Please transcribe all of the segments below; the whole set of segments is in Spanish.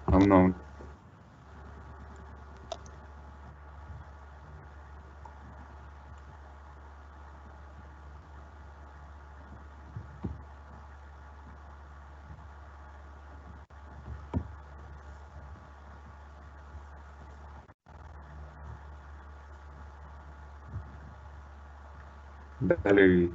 Aún no. Dale.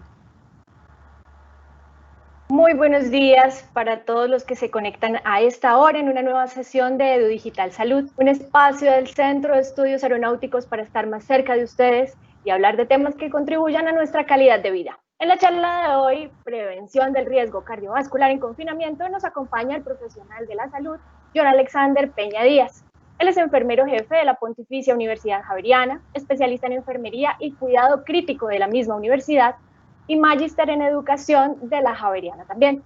Muy buenos días para todos los que se conectan a esta hora en una nueva sesión de EduDigital Salud, un espacio del Centro de Estudios Aeronáuticos para estar más cerca de ustedes y hablar de temas que contribuyan a nuestra calidad de vida. En la charla de hoy, prevención del riesgo cardiovascular en confinamiento, nos acompaña el profesional de la salud, John Alexander Peña Díaz. Él es enfermero jefe de la Pontificia Universidad Javeriana, especialista en enfermería y cuidado crítico de la misma universidad, y magíster en educación de la Javeriana también.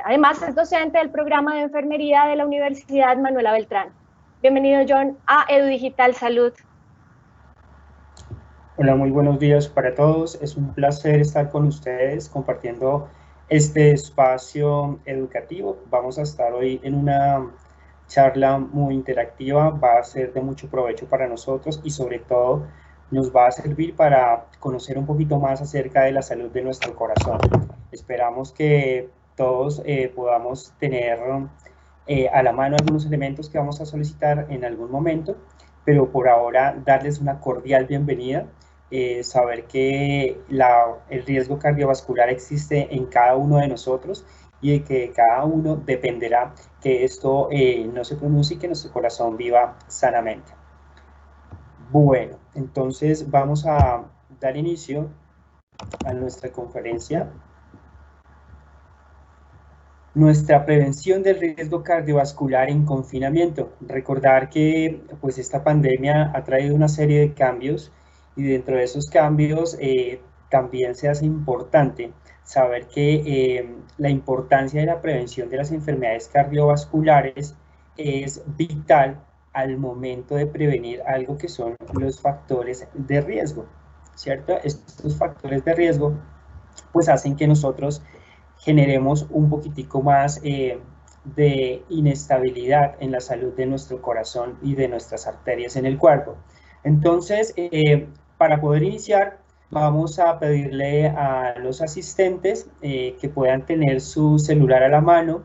Además, es docente del programa de enfermería de la Universidad Manuela Beltrán. Bienvenido, John, a EduDigital Salud. Hola, muy buenos días para todos. Es un placer estar con ustedes compartiendo este espacio educativo. Vamos a estar hoy en una charla muy interactiva, va a ser de mucho provecho para nosotros y sobre todo nos va a servir para conocer un poquito más acerca de la salud de nuestro corazón. Esperamos que todos podamos tener a la mano algunos elementos que vamos a solicitar en algún momento, pero por ahora darles una cordial bienvenida. Saber que el riesgo cardiovascular existe en cada uno de nosotros y de que cada uno dependerá que esto no se pronuncie y que nuestro corazón viva sanamente. Bueno, entonces vamos a dar inicio a nuestra conferencia. Nuestra prevención del riesgo cardiovascular en confinamiento. Recordar que pues, esta pandemia ha traído una serie de cambios y dentro de esos cambios también se hace importante saber que la importancia de la prevención de las enfermedades cardiovasculares es vital al momento de prevenir algo que son los factores de riesgo, ¿cierto? Estos factores de riesgo pues hacen que nosotros generemos un poquitico más de inestabilidad en la salud de nuestro corazón y de nuestras arterias en el cuerpo. Entonces, para poder iniciar, vamos a pedirle a los asistentes que puedan tener su celular a la mano,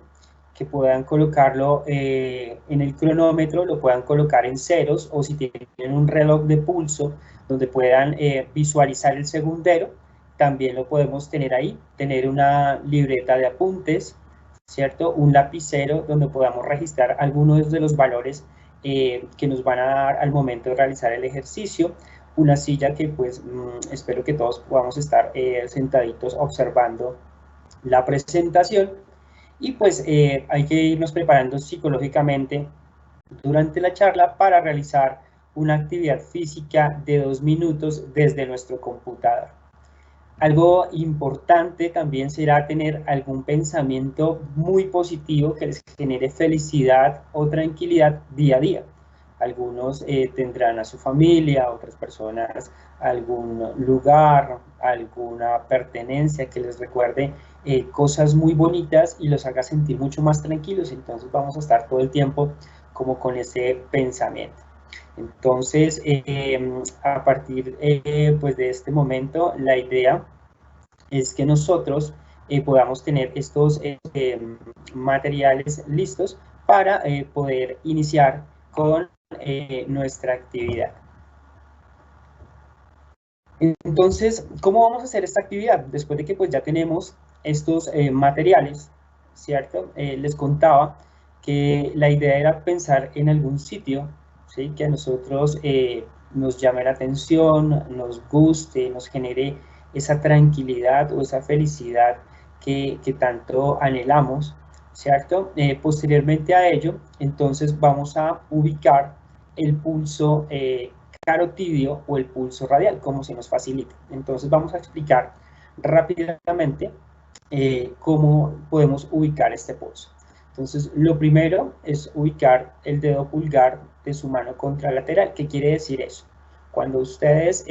que puedan colocarlo en el cronómetro, lo puedan colocar en ceros, o si tienen un reloj de pulso donde puedan visualizar el segundero, también lo podemos tener ahí, tener una libreta de apuntes, ¿cierto? Un lapicero donde podamos registrar algunos de los valores que nos van a dar al momento de realizar el ejercicio, una silla que pues espero que todos podamos estar sentaditos observando la presentación y pues hay que irnos preparando psicológicamente durante la charla para realizar una actividad física de 2 minutos desde nuestro computador. Algo importante también será tener algún pensamiento muy positivo que les genere felicidad o tranquilidad día a día. Algunos tendrán a su familia, otras personas algún lugar, alguna pertenencia que les recuerde cosas muy bonitas y los haga sentir mucho más tranquilos. Entonces vamos a estar todo el tiempo como con ese pensamiento. Entonces, a partir pues de este momento, la idea es que nosotros podamos tener estos materiales listos para poder iniciar con nuestra actividad. Entonces, ¿cómo vamos a hacer esta actividad? Después de que pues ya tenemos estos materiales, ¿cierto? Les contaba que la idea era pensar en algún sitio, ¿sí? Que a nosotros nos llame la atención, nos guste, nos genere esa tranquilidad o esa felicidad que tanto anhelamos, ¿cierto? Posteriormente a ello, entonces vamos a ubicar el pulso carotidio o el pulso radial, como se nos facilita. Entonces vamos a explicar rápidamente cómo podemos ubicar este pulso. Entonces lo primero es ubicar el dedo pulgar de su mano contralateral. ¿Qué quiere decir eso? Cuando ustedes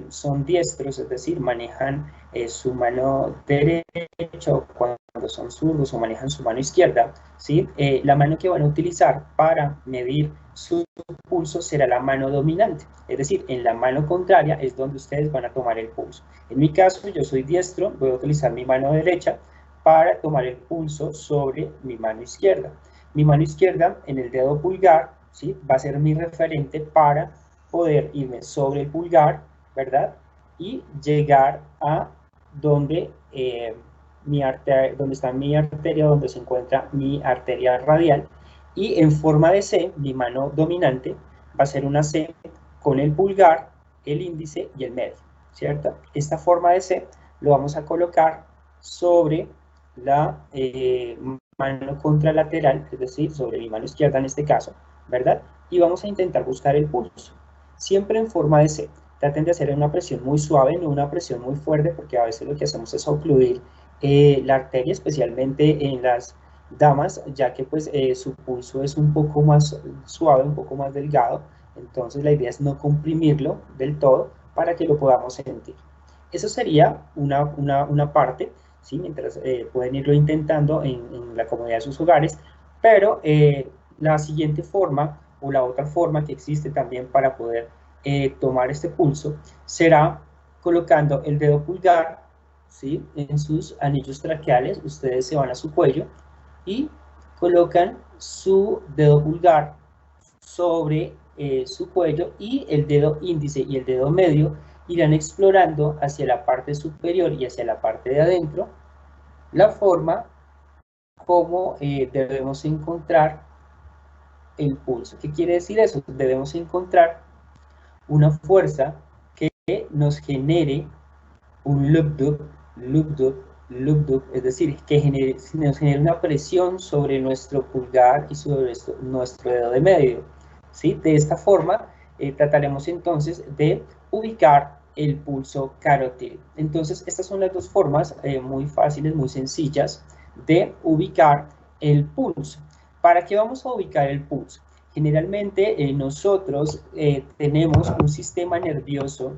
son diestros, es decir, manejan su mano derecha, o cuando son zurdos o manejan su mano izquierda, ¿sí? La mano que van a utilizar para medir su pulso será la mano dominante, es decir, en la mano contraria es donde ustedes van a tomar el pulso. En mi caso, yo soy diestro, voy a utilizar mi mano derecha para tomar el pulso sobre mi mano izquierda. Mi mano izquierda en el dedo pulgar, ¿sí? Va a ser mi referente para poder irme sobre el pulgar, ¿verdad? Y llegar a donde, donde está mi arteria, donde se encuentra mi arteria radial. Y en forma de C, mi mano dominante va a ser una C con el pulgar, el índice y el medio, ¿cierto? Esta forma de C lo vamos a colocar sobre la mano contralateral, es decir, sobre mi mano izquierda en este caso, ¿verdad? Y vamos a intentar buscar el pulso, siempre en forma de C. Traten de hacer una presión muy suave, no una presión muy fuerte, porque a veces lo que hacemos es ocluir la arteria, especialmente en las damas, ya que pues su pulso es un poco más suave, un poco más delgado, entonces la idea es no comprimirlo del todo para que lo podamos sentir. Eso sería una parte, ¿sí? Mientras pueden irlo intentando en la comodidad de sus hogares, pero la siguiente forma o la otra forma que existe también para poder tomar este pulso será colocando el dedo pulgar, ¿sí? En sus anillos traqueales. Ustedes se van a su cuello y colocan su dedo pulgar sobre su cuello, y el dedo índice y el dedo medio irán explorando hacia la parte superior y hacia la parte de adentro la forma como debemos encontrar el pulso. ¿Qué quiere decir eso? Debemos encontrar una fuerza que nos genere un loop-dup, loop-dup, loop-dup, es decir, que nos genere una presión sobre nuestro pulgar y sobre nuestro dedo de medio, ¿sí? De esta forma trataremos entonces de ubicar el pulso carótido. Entonces, estas son las dos formas muy fáciles, muy sencillas de ubicar el pulso. ¿Para qué vamos a ubicar el pulso? Generalmente nosotros tenemos un sistema nervioso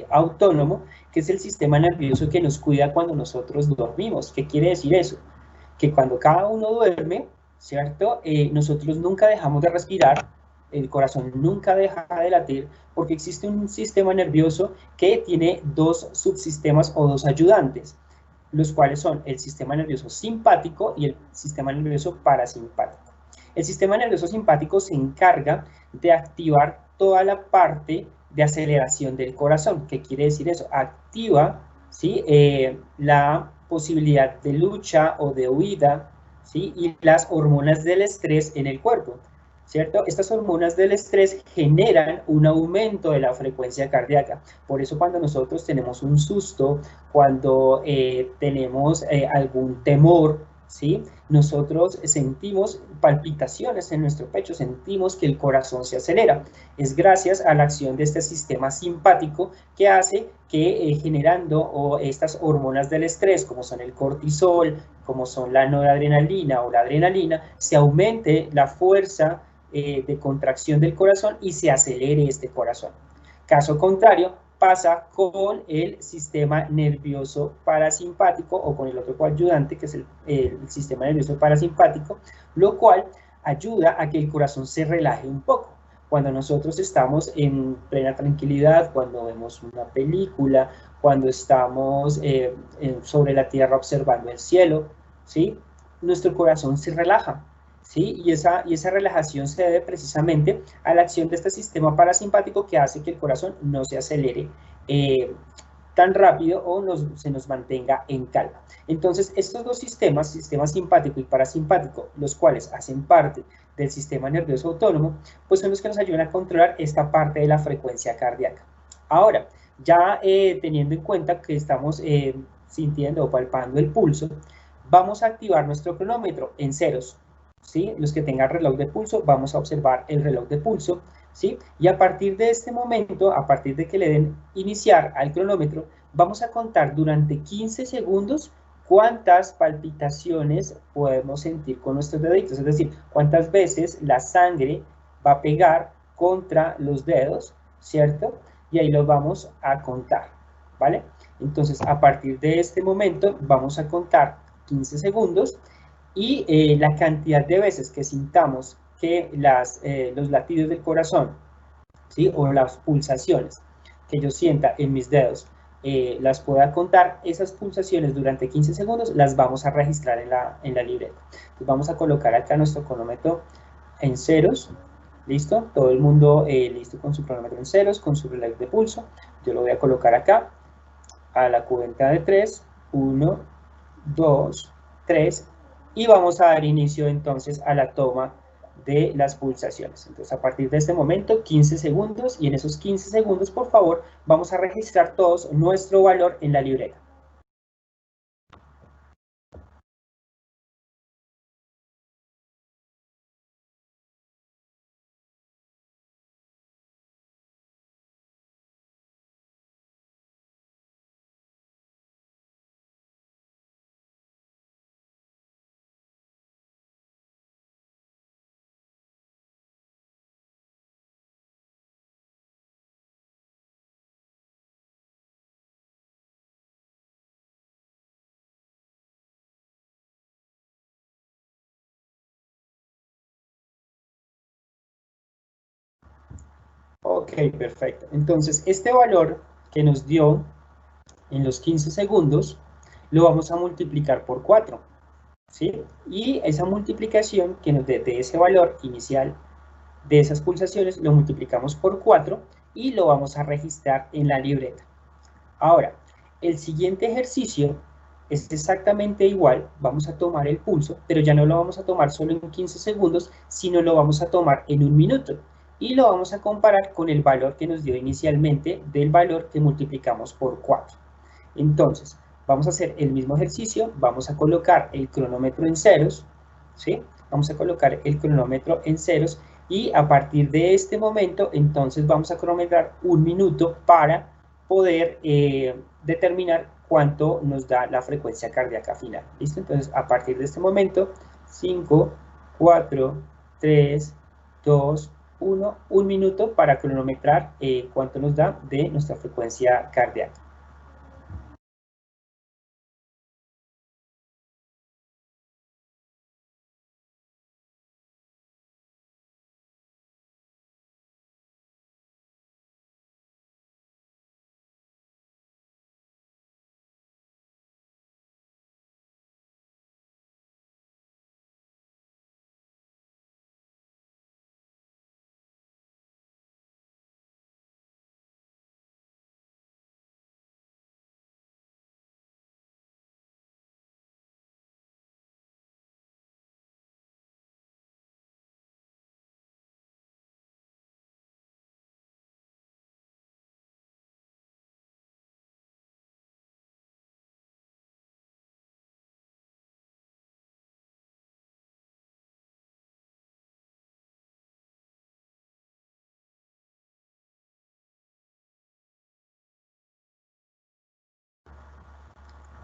autónomo, que es el sistema nervioso que nos cuida cuando nosotros dormimos. ¿Qué quiere decir eso? Que cuando cada uno duerme, ¿cierto? Nosotros nunca dejamos de respirar, el corazón nunca deja de latir, porque existe un sistema nervioso que tiene dos subsistemas o dos ayudantes, los cuales son el sistema nervioso simpático y el sistema nervioso parasimpático. El sistema nervioso simpático se encarga de activar toda la parte de aceleración del corazón. ¿Qué quiere decir eso? Activa, ¿sí? La posibilidad de lucha o de huida, ¿sí? Y las hormonas del estrés en el cuerpo, ¿cierto? Estas hormonas del estrés generan un aumento de la frecuencia cardíaca. Por eso cuando nosotros tenemos un susto, cuando tenemos algún temor, ¿sí? Nosotros sentimos palpitaciones en nuestro pecho, sentimos que el corazón se acelera. Es gracias a la acción de este sistema simpático que hace que generando estas hormonas del estrés, como son el cortisol, como son la noradrenalina o la adrenalina, se aumente la fuerza de contracción del corazón y se acelere este corazón. Caso contrario, pasa con el sistema nervioso parasimpático o con el otro coayudante, que es el sistema nervioso parasimpático, lo cual ayuda a que el corazón se relaje un poco. Cuando nosotros estamos en plena tranquilidad, cuando vemos una película, cuando estamos sobre la tierra observando el cielo, ¿sí? Nuestro corazón se relaja, ¿sí? Y esa relajación se debe precisamente a la acción de este sistema parasimpático que hace que el corazón no se acelere tan rápido o se nos mantenga en calma. Entonces, estos dos sistemas, sistema simpático y parasimpático, los cuales hacen parte del sistema nervioso autónomo, pues son los que nos ayudan a controlar esta parte de la frecuencia cardíaca. Ahora, ya teniendo en cuenta que estamos sintiendo o palpando el pulso, vamos a activar nuestro cronómetro en ceros, ¿sí? Los que tengan reloj de pulso, vamos a observar el reloj de pulso, ¿sí? Y a partir de este momento, a partir de que le den iniciar al cronómetro, vamos a contar durante 15 segundos cuántas palpitaciones podemos sentir con nuestros deditos, es decir, cuántas veces la sangre va a pegar contra los dedos, ¿cierto? Y ahí los vamos a contar, ¿vale? Entonces, a partir de este momento, vamos a contar 15 segundos y la cantidad de veces que sintamos que los latidos del corazón, ¿sí? O las pulsaciones que yo sienta en mis dedos, las pueda contar, esas pulsaciones durante 15 segundos las vamos a registrar en la libreta. Entonces vamos a colocar acá nuestro cronómetro en ceros, ¿listo? Todo el mundo listo con su cronómetro en ceros, con su reloj de pulso. Yo lo voy a colocar acá, a la cuenta de 3, 1, 2, 3, y vamos a dar inicio entonces a la toma de las pulsaciones. Entonces, a partir de este momento, 15 segundos, y en esos 15 segundos, por favor, vamos a registrar todos nuestro valor en la libreta. Ok, perfecto. Entonces, este valor que nos dio en los 15 segundos, lo vamos a multiplicar por 4, ¿sí? Y esa multiplicación que nos dé de ese valor inicial de esas pulsaciones, lo multiplicamos por 4 y lo vamos a registrar en la libreta. Ahora, el siguiente ejercicio es exactamente igual, vamos a tomar el pulso, pero ya no lo vamos a tomar solo en 15 segundos, sino lo vamos a tomar en 1 minuto. Y lo vamos a comparar con el valor que nos dio inicialmente del valor que multiplicamos por 4. Entonces, vamos a hacer el mismo ejercicio, vamos a colocar el cronómetro en ceros, ¿sí? Vamos a colocar el cronómetro en ceros y a partir de este momento, entonces vamos a cronometrar 1 minuto para poder determinar cuánto nos da la frecuencia cardíaca final. ¿Listo? Entonces, a partir de este momento, 5, 4, 3, 2, 1, 1 minuto para cronometrar cuánto nos da de nuestra frecuencia cardíaca.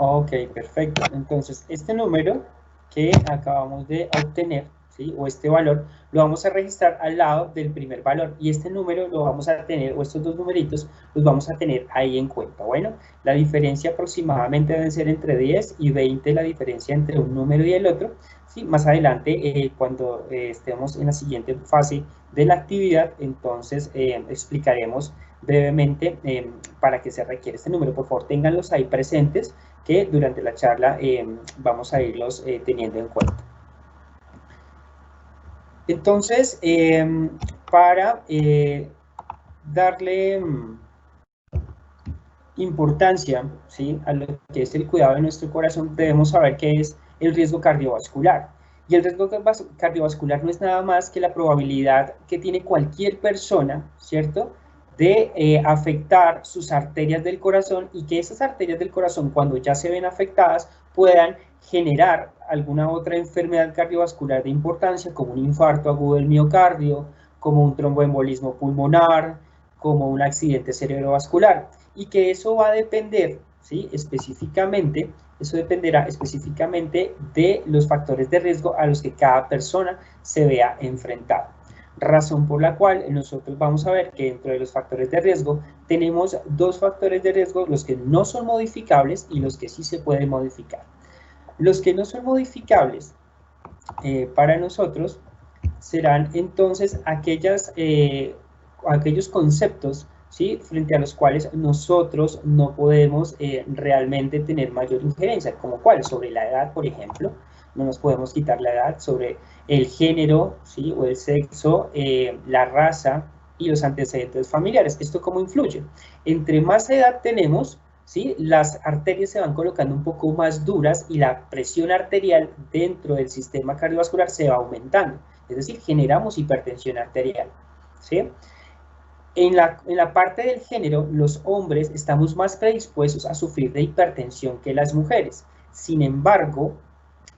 Ok, perfecto. Entonces, este número que acabamos de obtener, ¿sí? O este valor, lo vamos a registrar al lado del primer valor. Y este número lo vamos a tener, o estos dos numeritos, los vamos a tener ahí en cuenta. Bueno, la diferencia aproximadamente debe ser entre 10 y 20, la diferencia entre un número y el otro. ¿Sí? Más adelante, cuando estemos en la siguiente fase de la actividad, entonces explicaremos brevemente para qué se requiere este número. Por favor, ténganlos ahí presentes, que durante la charla vamos a irlos teniendo en cuenta. Entonces, para darle importancia, ¿sí?, a lo que es el cuidado de nuestro corazón, debemos saber qué es el riesgo cardiovascular. Y el riesgo cardiovascular no es nada más que la probabilidad que tiene cualquier persona, ¿cierto?, de afectar sus arterias del corazón, y que esas arterias del corazón, cuando ya se ven afectadas, puedan generar alguna otra enfermedad cardiovascular de importancia, como un infarto agudo del miocardio, como un tromboembolismo pulmonar, como un accidente cerebrovascular, y que eso va a depender, ¿sí?, específicamente, eso dependerá específicamente de los factores de riesgo a los que cada persona se vea enfrentada. razón por la cual nosotros vamos a ver que dentro de los factores de riesgo tenemos dos factores de riesgo, los que no son modificables y los que sí se pueden modificar. Los que no son modificables para nosotros serán entonces aquellos conceptos, ¿sí?, frente a los cuales nosotros no podemos realmente tener mayor injerencia, como cuál, sobre la edad, por ejemplo, no nos podemos quitar la edad, sobre el género, ¿sí?, o el sexo, la raza y los antecedentes familiares. ¿Esto cómo influye? Entre más edad tenemos, ¿sí?, las arterias se van colocando un poco más duras y la presión arterial dentro del sistema cardiovascular se va aumentando, es decir, generamos hipertensión arterial, ¿sí? En la parte del género, los hombres estamos más predispuestos a sufrir de hipertensión que las mujeres. Sin embargo,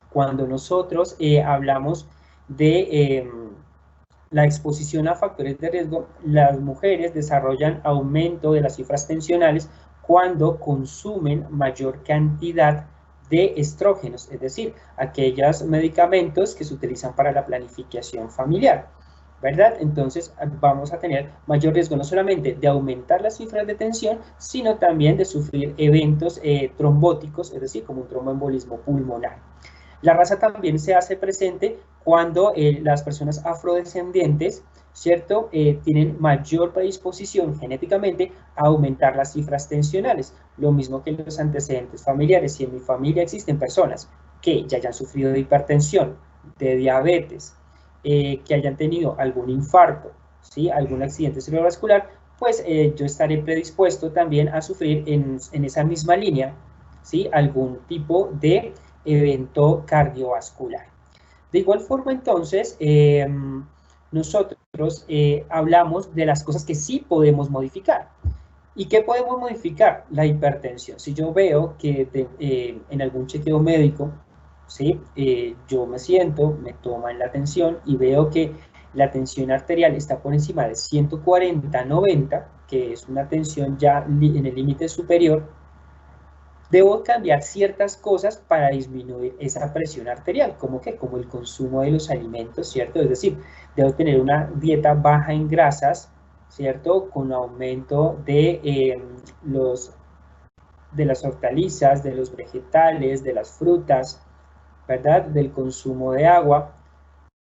cuando nosotros hablamos de la exposición a factores de riesgo, las mujeres desarrollan aumento de las cifras tensionales cuando consumen mayor cantidad de estrógenos, es decir, aquellos medicamentos que se utilizan para la planificación familiar, ¿verdad? Entonces vamos a tener mayor riesgo no solamente de aumentar las cifras de tensión, sino también de sufrir eventos trombóticos, es decir, como un tromboembolismo pulmonar. La raza también se hace presente cuando las personas afrodescendientes, ¿cierto?, tienen mayor predisposición genéticamente a aumentar las cifras tensionales, lo mismo que los antecedentes familiares. Si en mi familia existen personas que ya hayan sufrido de hipertensión, de diabetes, que hayan tenido algún infarto, ¿sí?, algún accidente cerebrovascular, pues yo estaré predispuesto también a sufrir en esa misma línea, ¿sí?, algún tipo de evento cardiovascular. De igual forma, entonces, nosotros hablamos de las cosas que sí podemos modificar. ¿Y qué podemos modificar? La hipertensión. Si yo veo que en algún chequeo médico, ¿sí?, yo me siento, me toman la tensión y veo que la tensión arterial está por encima de 140/90, que es una tensión ya en el límite superior, debo cambiar ciertas cosas para disminuir esa presión arterial, como el consumo de los alimentos, ¿cierto? Es decir, debo tener una dieta baja en grasas, ¿cierto?, con aumento de las hortalizas, de los vegetales, de las frutas, ¿verdad?, del consumo de agua,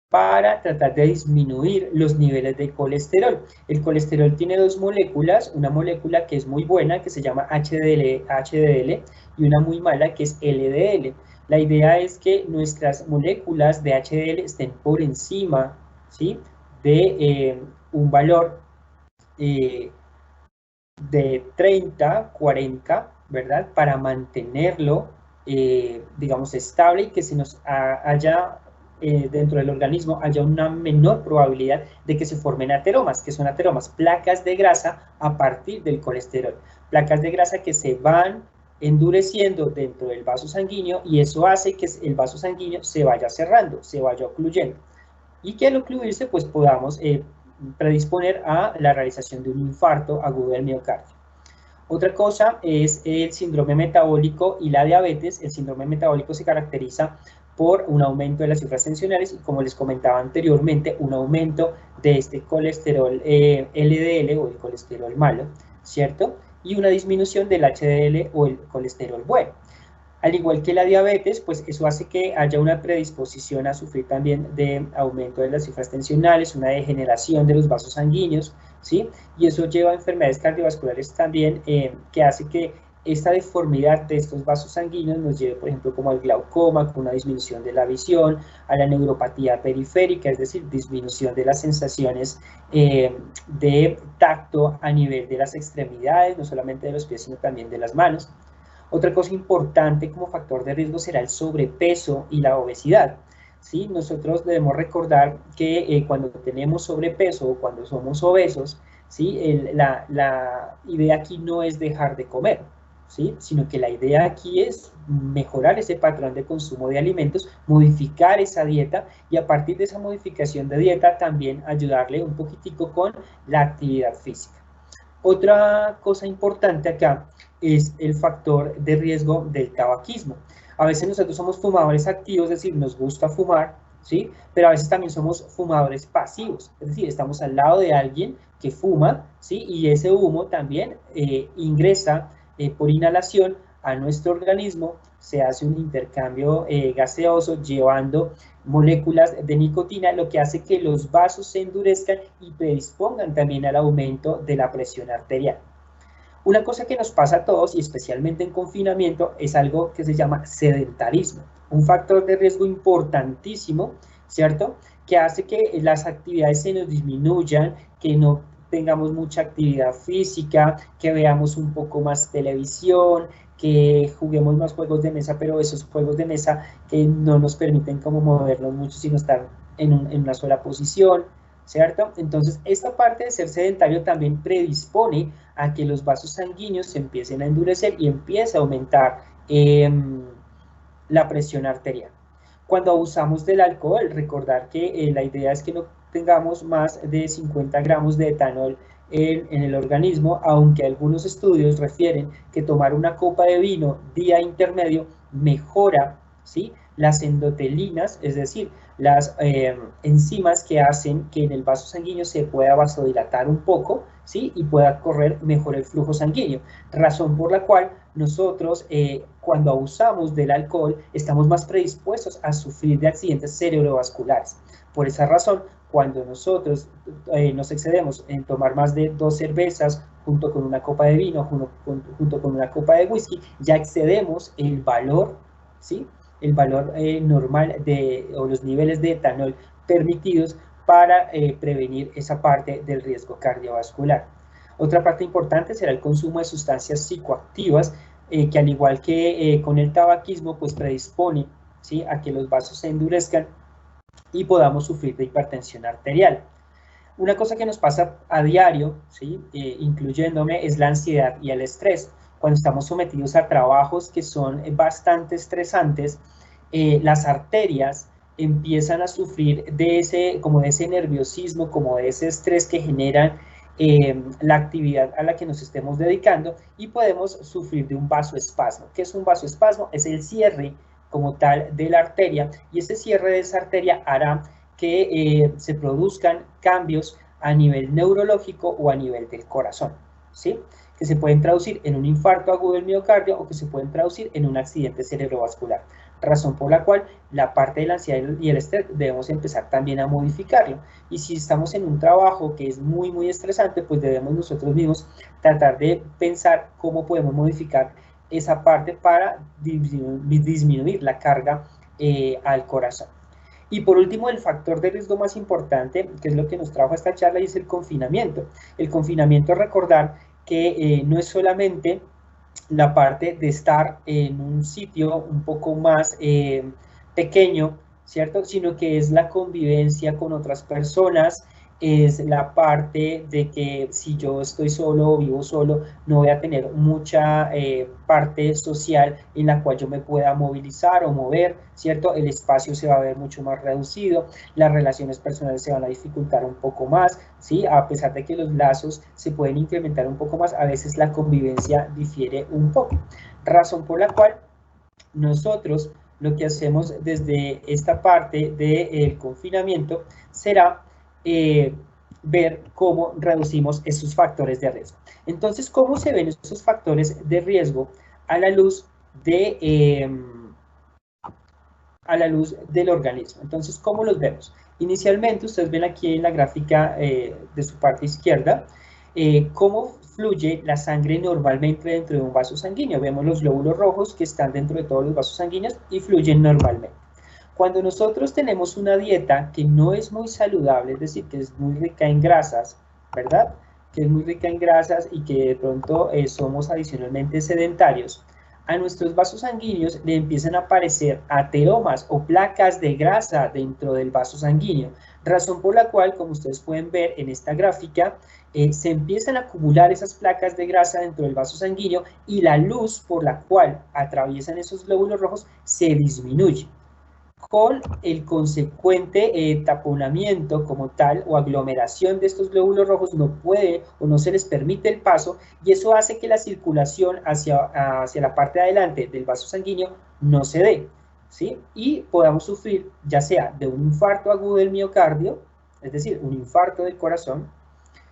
para tratar de disminuir los niveles de colesterol. El colesterol tiene dos moléculas, una molécula que es muy buena, que se llama HDL, y una muy mala, que es LDL. La idea es que nuestras moléculas de HDL estén por encima, ¿sí?, de un valor de 30, 40, ¿verdad?, para mantenerlo, digamos, estable y que se nos haya dentro del organismo haya una menor probabilidad de que se formen ateromas. ¿Que son ateromas? Placas de grasa a partir del colesterol. Placas de grasa que se van endureciendo dentro del vaso sanguíneo y eso hace que el vaso sanguíneo se vaya cerrando, se vaya ocluyendo. Y que al ocluirse, pues podamos predisponer a la realización de un infarto agudo del miocardio. Otra cosa es el síndrome metabólico y la diabetes. El síndrome metabólico se caracteriza por un aumento de las cifras tensionales y, como les comentaba anteriormente, un aumento de este colesterol LDL o el colesterol malo, ¿cierto? Y una disminución del HDL o el colesterol bueno. Al igual que la diabetes, pues eso hace que haya una predisposición a sufrir también de aumento de las cifras tensionales, una degeneración de los vasos sanguíneos, ¿sí? Y eso lleva a enfermedades cardiovasculares también, que hace que esta deformidad de estos vasos sanguíneos nos lleve, por ejemplo, como al glaucoma, con una disminución de la visión, a la neuropatía periférica, es decir, disminución de las sensaciones de tacto a nivel de las extremidades, no solamente de los pies, sino también de las manos. Otra cosa importante como factor de riesgo será el sobrepeso y la obesidad, ¿sí? Nosotros debemos recordar que cuando tenemos sobrepeso o cuando somos obesos, ¿sí?, la idea aquí no es dejar de comer, ¿sí?, sino que la idea aquí es mejorar ese patrón de consumo de alimentos, modificar esa dieta y a partir de esa modificación de dieta también ayudarle un poquitico con la actividad física. Otra cosa importante acá es el factor de riesgo del tabaquismo. A veces nosotros somos fumadores activos, es decir, nos gusta fumar, ¿sí? Pero a veces también somos fumadores pasivos, es decir, estamos al lado de alguien que fuma, ¿sí? Y ese humo también ingresa por inhalación a nuestro organismo, se hace un intercambio gaseoso llevando moléculas de nicotina, lo que hace que los vasos se endurezcan y predispongan también al aumento de la presión arterial. Una cosa que nos pasa a todos, y especialmente en confinamiento, es algo que se llama sedentarismo, un factor de riesgo importantísimo, ¿cierto? Que hace que las actividades se nos disminuyan, que no tengamos mucha actividad física, que veamos un poco más televisión, que juguemos más juegos de mesa, pero esos juegos de mesa que no nos permiten como movernos mucho, sino estar en una sola posición, ¿cierto? Entonces, esta parte de ser sedentario también predispone a que los vasos sanguíneos se empiecen a endurecer y empiece a aumentar la presión arterial. Cuando abusamos del alcohol, recordar que la idea es que no tengamos más de 50 gramos de etanol en el organismo, aunque algunos estudios refieren que tomar una copa de vino día intermedio mejora, ¿sí?, las endotelinas, es decir, las enzimas que hacen que en el vaso sanguíneo se pueda vasodilatar un poco, ¿sí?, y pueda correr mejor el flujo sanguíneo, razón por la cual nosotros cuando abusamos del alcohol estamos más predispuestos a sufrir de accidentes cerebrovasculares. Por esa razón, cuando nosotros nos excedemos en tomar más de 2 cervezas junto con una copa de vino, junto con una copa de whisky, ya excedemos el valor, ¿sí?, el valor normal o los niveles de etanol permitidos para prevenir esa parte del riesgo cardiovascular. Otra parte importante será el consumo de sustancias psicoactivas, que al igual que con el tabaquismo, pues predispone, ¿sí?, a que los vasos se endurezcan y podamos sufrir de hipertensión arterial. Una cosa que nos pasa a diario, ¿sí?, incluyéndome, es la ansiedad y el estrés. Cuando estamos sometidos a trabajos que son bastante estresantes, las arterias empiezan a sufrir de ese nerviosismo, como de ese estrés que generan la actividad a la que nos estemos dedicando, y podemos sufrir de un vasoespasmo. ¿Qué es un vasoespasmo? Es el cierre como tal de la arteria, y ese cierre de esa arteria hará que se produzcan cambios a nivel neurológico o a nivel del corazón, ¿sí?, que se pueden traducir en un infarto agudo del miocardio o que se pueden traducir en un accidente cerebrovascular, razón por la cual la parte de la ansiedad y el estrés debemos empezar también a modificarlo. Y si estamos en un trabajo que es muy muy estresante, pues debemos nosotros mismos tratar de pensar cómo podemos modificar esa parte para disminuir la carga al corazón. Y por último, el factor de riesgo más importante, que es lo que nos trajo a esta charla, y es el confinamiento. El confinamiento, recordar que no es solamente la parte de estar en un sitio un poco más pequeño, ¿cierto?, sino que es la convivencia con otras personas, es la parte de que si yo estoy solo o vivo solo, no voy a tener mucha parte social en la cual yo me pueda movilizar o mover, ¿cierto? El espacio se va a ver mucho más reducido, las relaciones personales se van a dificultar un poco más, ¿sí? A pesar de que los lazos se pueden incrementar un poco más, a veces la convivencia difiere un poco, razón por la cual nosotros lo que hacemos desde esta parte del confinamiento será ver cómo reducimos esos factores de riesgo. Entonces, ¿cómo se ven esos factores de riesgo a la luz del organismo? Entonces, ¿cómo los vemos? Inicialmente, ustedes ven aquí en la gráfica de su parte izquierda, cómo fluye la sangre normalmente dentro de un vaso sanguíneo. Vemos los glóbulos rojos que están dentro de todos los vasos sanguíneos y fluyen normalmente. Cuando nosotros tenemos una dieta que no es muy saludable, es decir, que es muy rica en grasas, ¿verdad?, que es muy rica en grasas y que de pronto somos adicionalmente sedentarios, a nuestros vasos sanguíneos le empiezan a aparecer ateromas o placas de grasa dentro del vaso sanguíneo, razón por la cual, como ustedes pueden ver en esta gráfica, se empiezan a acumular esas placas de grasa dentro del vaso sanguíneo y la luz por la cual atraviesan esos glóbulos rojos se disminuye, con el consecuente taponamiento como tal o aglomeración de estos glóbulos rojos no puede o no se les permite el paso, y eso hace que la circulación hacia la parte de adelante del vaso sanguíneo no se dé, ¿sí? Y podamos sufrir ya sea de un infarto agudo del miocardio, es decir, un infarto del corazón,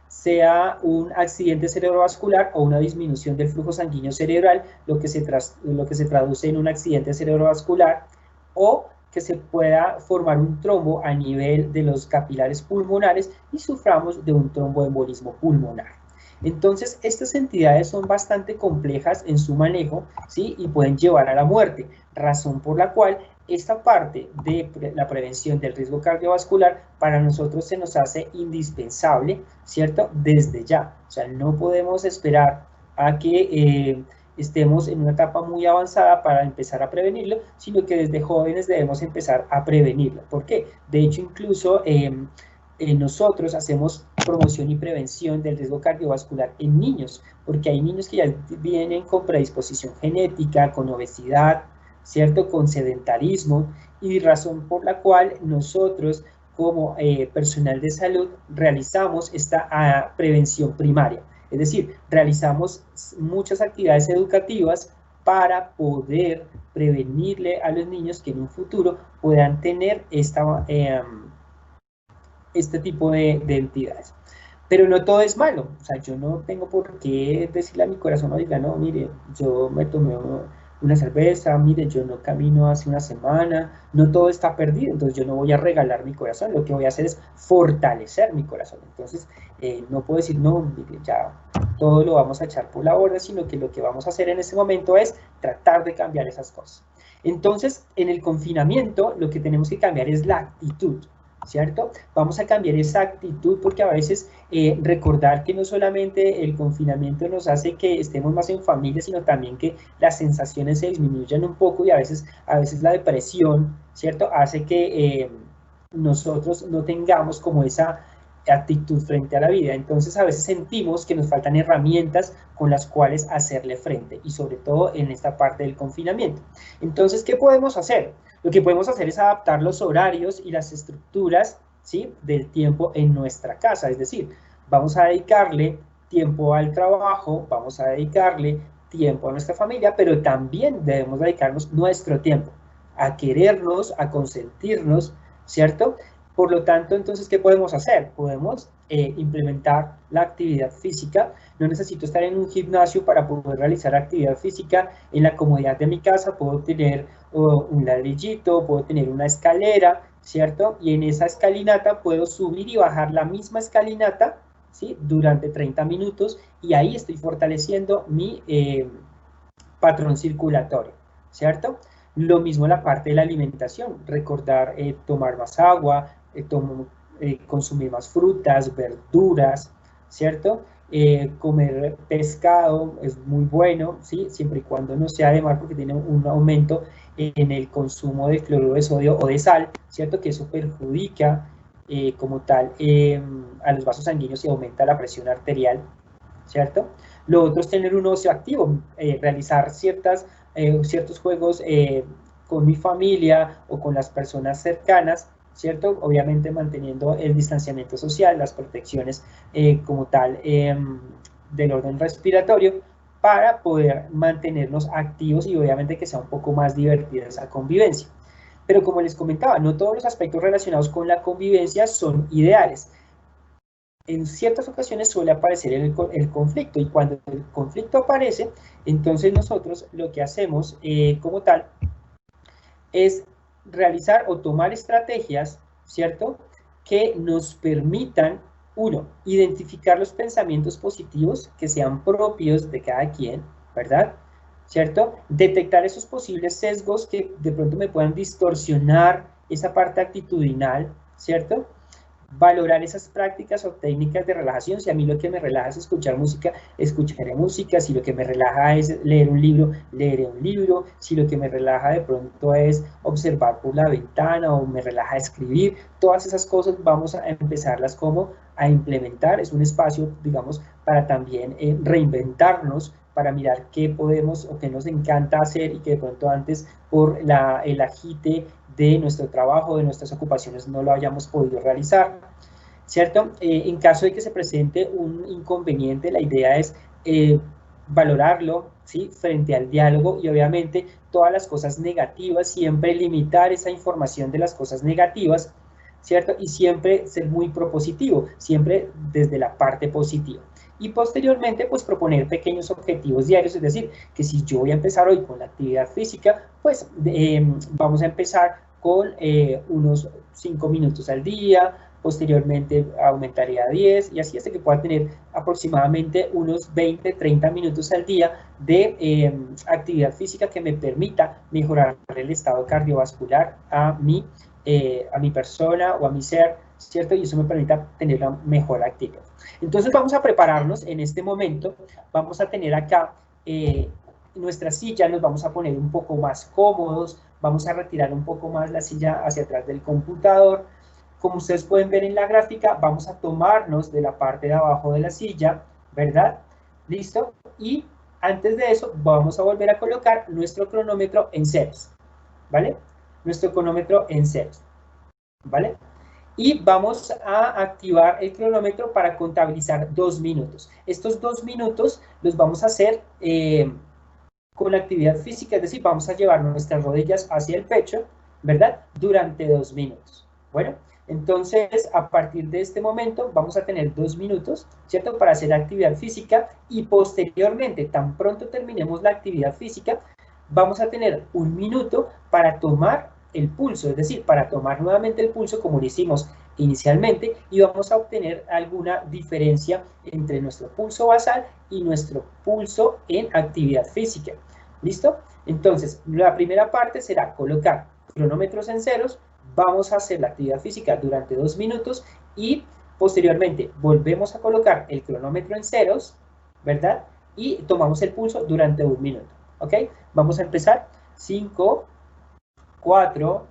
sea un accidente cerebrovascular o una disminución del flujo sanguíneo cerebral, lo que se traduce en un accidente cerebrovascular, o que se pueda formar un trombo a nivel de los capilares pulmonares y suframos de un tromboembolismo pulmonar. Entonces, estas entidades son bastante complejas en su manejo, ¿sí? Y pueden llevar a la muerte, razón por la cual esta parte de la prevención del riesgo cardiovascular para nosotros se nos hace indispensable, ¿cierto? Desde ya. O sea, no podemos esperar a que estemos en una etapa muy avanzada para empezar a prevenirlo, sino que desde jóvenes debemos empezar a prevenirlo. ¿Por qué? De hecho, incluso nosotros hacemos promoción y prevención del riesgo cardiovascular en niños, porque hay niños que ya vienen con predisposición genética, con obesidad, ¿cierto? Con sedentarismo, y razón por la cual nosotros como personal de salud realizamos esta prevención primaria, es decir, realizamos muchas actividades educativas para poder prevenirle a los niños que en un futuro puedan tener este tipo de entidades. Pero no todo es malo, o sea, yo no tengo por qué decirle a mi corazón, oiga, no, mire, yo me tomé una cerveza, mire, yo no camino hace una semana, no todo está perdido, entonces yo no voy a regalar mi corazón, lo que voy a hacer es fortalecer mi corazón. Entonces, no puedo decir, no, mire, ya todo lo vamos a echar por la borda, sino que lo que vamos a hacer en este momento es tratar de cambiar esas cosas. Entonces, en el confinamiento, lo que tenemos que cambiar es la actitud, ¿cierto? Vamos a cambiar esa actitud porque a veces recordar que no solamente el confinamiento nos hace que estemos más en familia, sino también que las sensaciones se disminuyan un poco y a veces la depresión, ¿cierto? Hace que nosotros no tengamos como esa actitud frente a la vida. Entonces a veces sentimos que nos faltan herramientas con las cuales hacerle frente y sobre todo en esta parte del confinamiento. Entonces, ¿qué podemos hacer? Lo que podemos hacer es adaptar los horarios y las estructuras, ¿sí?, del tiempo en nuestra casa, es decir, vamos a dedicarle tiempo al trabajo, vamos a dedicarle tiempo a nuestra familia, pero también debemos dedicarnos nuestro tiempo a querernos, a consentirnos, ¿cierto? Por lo tanto, entonces, ¿qué podemos hacer? Podemos implementar la actividad física. No necesito estar en un gimnasio para poder realizar actividad física. En la comodidad de mi casa puedo tener un ladrillito, puedo tener una escalera, ¿cierto? Y en esa escalinata puedo subir y bajar la misma escalinata, ¿sí?, durante 30 minutos y ahí estoy fortaleciendo mi patrón circulatorio, ¿cierto? Lo mismo la parte de la alimentación, recordar tomar más agua, consumir más frutas, verduras, ¿cierto? Comer pescado es muy bueno, ¿sí?, siempre y cuando no sea de mar, porque tiene un aumento en el consumo de cloruro de sodio o de sal, ¿cierto?, que eso perjudica como tal a los vasos sanguíneos y aumenta la presión arterial, ¿cierto? Lo otro es tener un ocio activo, realizar ciertos juegos con mi familia o con las personas cercanas, ¿cierto? Obviamente manteniendo el distanciamiento social, las protecciones como tal del orden respiratorio, para poder mantenernos activos y obviamente que sea un poco más divertida esa convivencia. Pero como les comentaba, no todos los aspectos relacionados con la convivencia son ideales. En ciertas ocasiones suele aparecer el conflicto, y cuando el conflicto aparece, entonces nosotros lo que hacemos como tal es realizar o tomar estrategias, ¿cierto?, que nos permitan, uno, identificar los pensamientos positivos que sean propios de cada quien, ¿verdad?, ¿cierto?, detectar esos posibles sesgos que de pronto me puedan distorsionar esa parte actitudinal, ¿cierto?, valorar esas prácticas o técnicas de relajación. Si a mí lo que me relaja es escuchar música, escucharé música. Si lo que me relaja es leer un libro, leeré un libro. Si lo que me relaja de pronto es observar por la ventana o me relaja escribir, todas esas cosas vamos a empezarlas como a implementar. Es un espacio, digamos, para también reinventarnos, para mirar qué podemos o qué nos encanta hacer y que de pronto antes por el agite de nuestro trabajo, de nuestras ocupaciones, no lo hayamos podido realizar, ¿cierto? En caso de que se presente un inconveniente, la idea es valorarlo, ¿sí? Frente al diálogo y obviamente todas las cosas negativas, siempre limitar esa información de las cosas negativas, ¿cierto? Y siempre ser muy propositivo, siempre desde la parte positiva. Y posteriormente, pues proponer pequeños objetivos diarios, es decir, que si yo voy a empezar hoy con la actividad física, pues vamos a empezar con unos 5 minutos al día, posteriormente aumentaría a 10 y así hasta que pueda tener aproximadamente unos 20-30 minutos al día de actividad física que me permita mejorar el estado cardiovascular a mi persona o a mi ser, ¿cierto? Y eso me permita tener una mejor actitud. Entonces vamos a prepararnos en este momento, vamos a tener acá nuestra silla, nos vamos a poner un poco más cómodos, vamos a retirar un poco más la silla hacia atrás del computador. Como ustedes pueden ver en la gráfica, vamos a tomarnos de la parte de abajo de la silla, ¿verdad? ¿Listo? Y antes de eso, vamos a volver a colocar nuestro cronómetro en ceros, ¿vale? Nuestro cronómetro en ceros, ¿vale? Y vamos a activar el cronómetro para contabilizar 2 minutos. Estos 2 minutos los vamos a hacer con la actividad física, es decir, vamos a llevar nuestras rodillas hacia el pecho, ¿verdad? Durante 2 minutos. Bueno, entonces a partir de este momento vamos a tener 2 minutos, ¿cierto? Para hacer actividad física y posteriormente, tan pronto terminemos la actividad física, vamos a tener 1 minuto para tomar el pulso, es decir, para tomar nuevamente el pulso como lo hicimos inicialmente y vamos a obtener alguna diferencia entre nuestro pulso basal y nuestro pulso en actividad física. ¿Listo? Entonces, la primera parte será colocar cronómetros en ceros, vamos a hacer la actividad física durante 2 minutos y posteriormente volvemos a colocar el cronómetro en ceros, ¿verdad? Y tomamos el pulso durante 1 minuto, ¿ok? Vamos a empezar. 5, 4,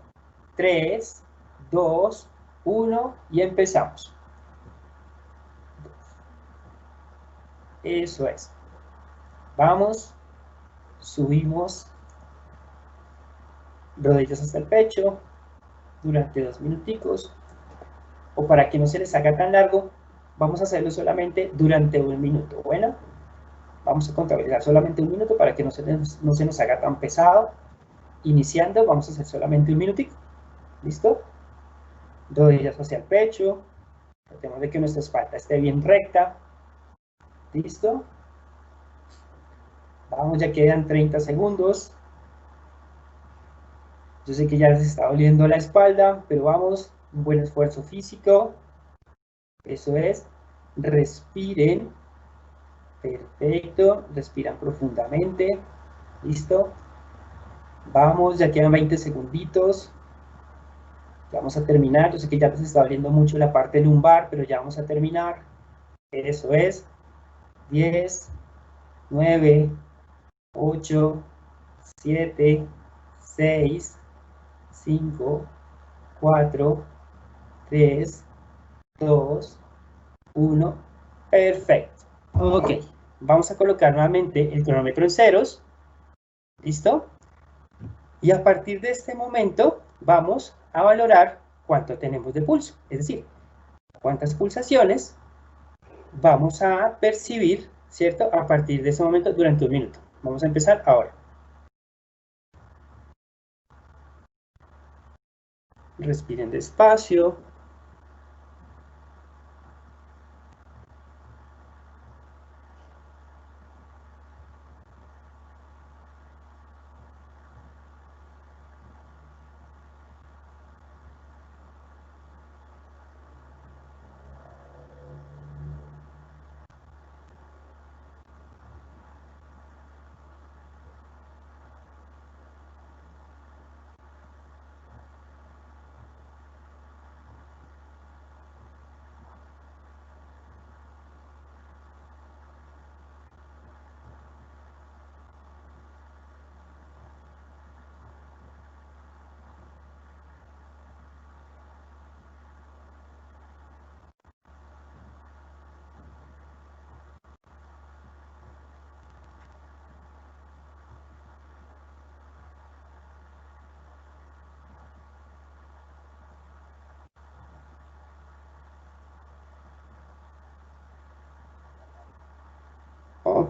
3, 2, 1 y empezamos. Eso es. Vamos, subimos, rodillas hasta el pecho durante 2 minuticos. O para que no se les haga tan largo, vamos a hacerlo solamente durante 1 minuto. Bueno, vamos a contabilizar solamente 1 minuto para que no se nos haga tan pesado. Iniciando, vamos a hacer solamente 1 minutico. ¿Listo? Rodillas hacia el pecho. Tratemos de que nuestra espalda esté bien recta. ¿Listo? Vamos, ya quedan 30 segundos. Yo sé que ya les está doliendo la espalda, pero vamos, un buen esfuerzo físico. Eso es. Respiren. Perfecto. Respiran profundamente. ¿Listo? Vamos, ya quedan 20 segunditos. Ya vamos a terminar. Yo sé que ya les está doliendo mucho la parte lumbar, pero ya vamos a terminar. Eso es. 10, 9, 8, 7, 6, 5, 4, 3, 2, 1. Perfecto. Ok. Vamos a colocar nuevamente el cronómetro en ceros. ¿Listo? Y a partir de este momento vamos a valorar cuánto tenemos de pulso. Es decir, cuántas pulsaciones vamos a percibir, ¿cierto? A partir de ese momento durante 1 minuto. Vamos a empezar ahora. Respiren despacio.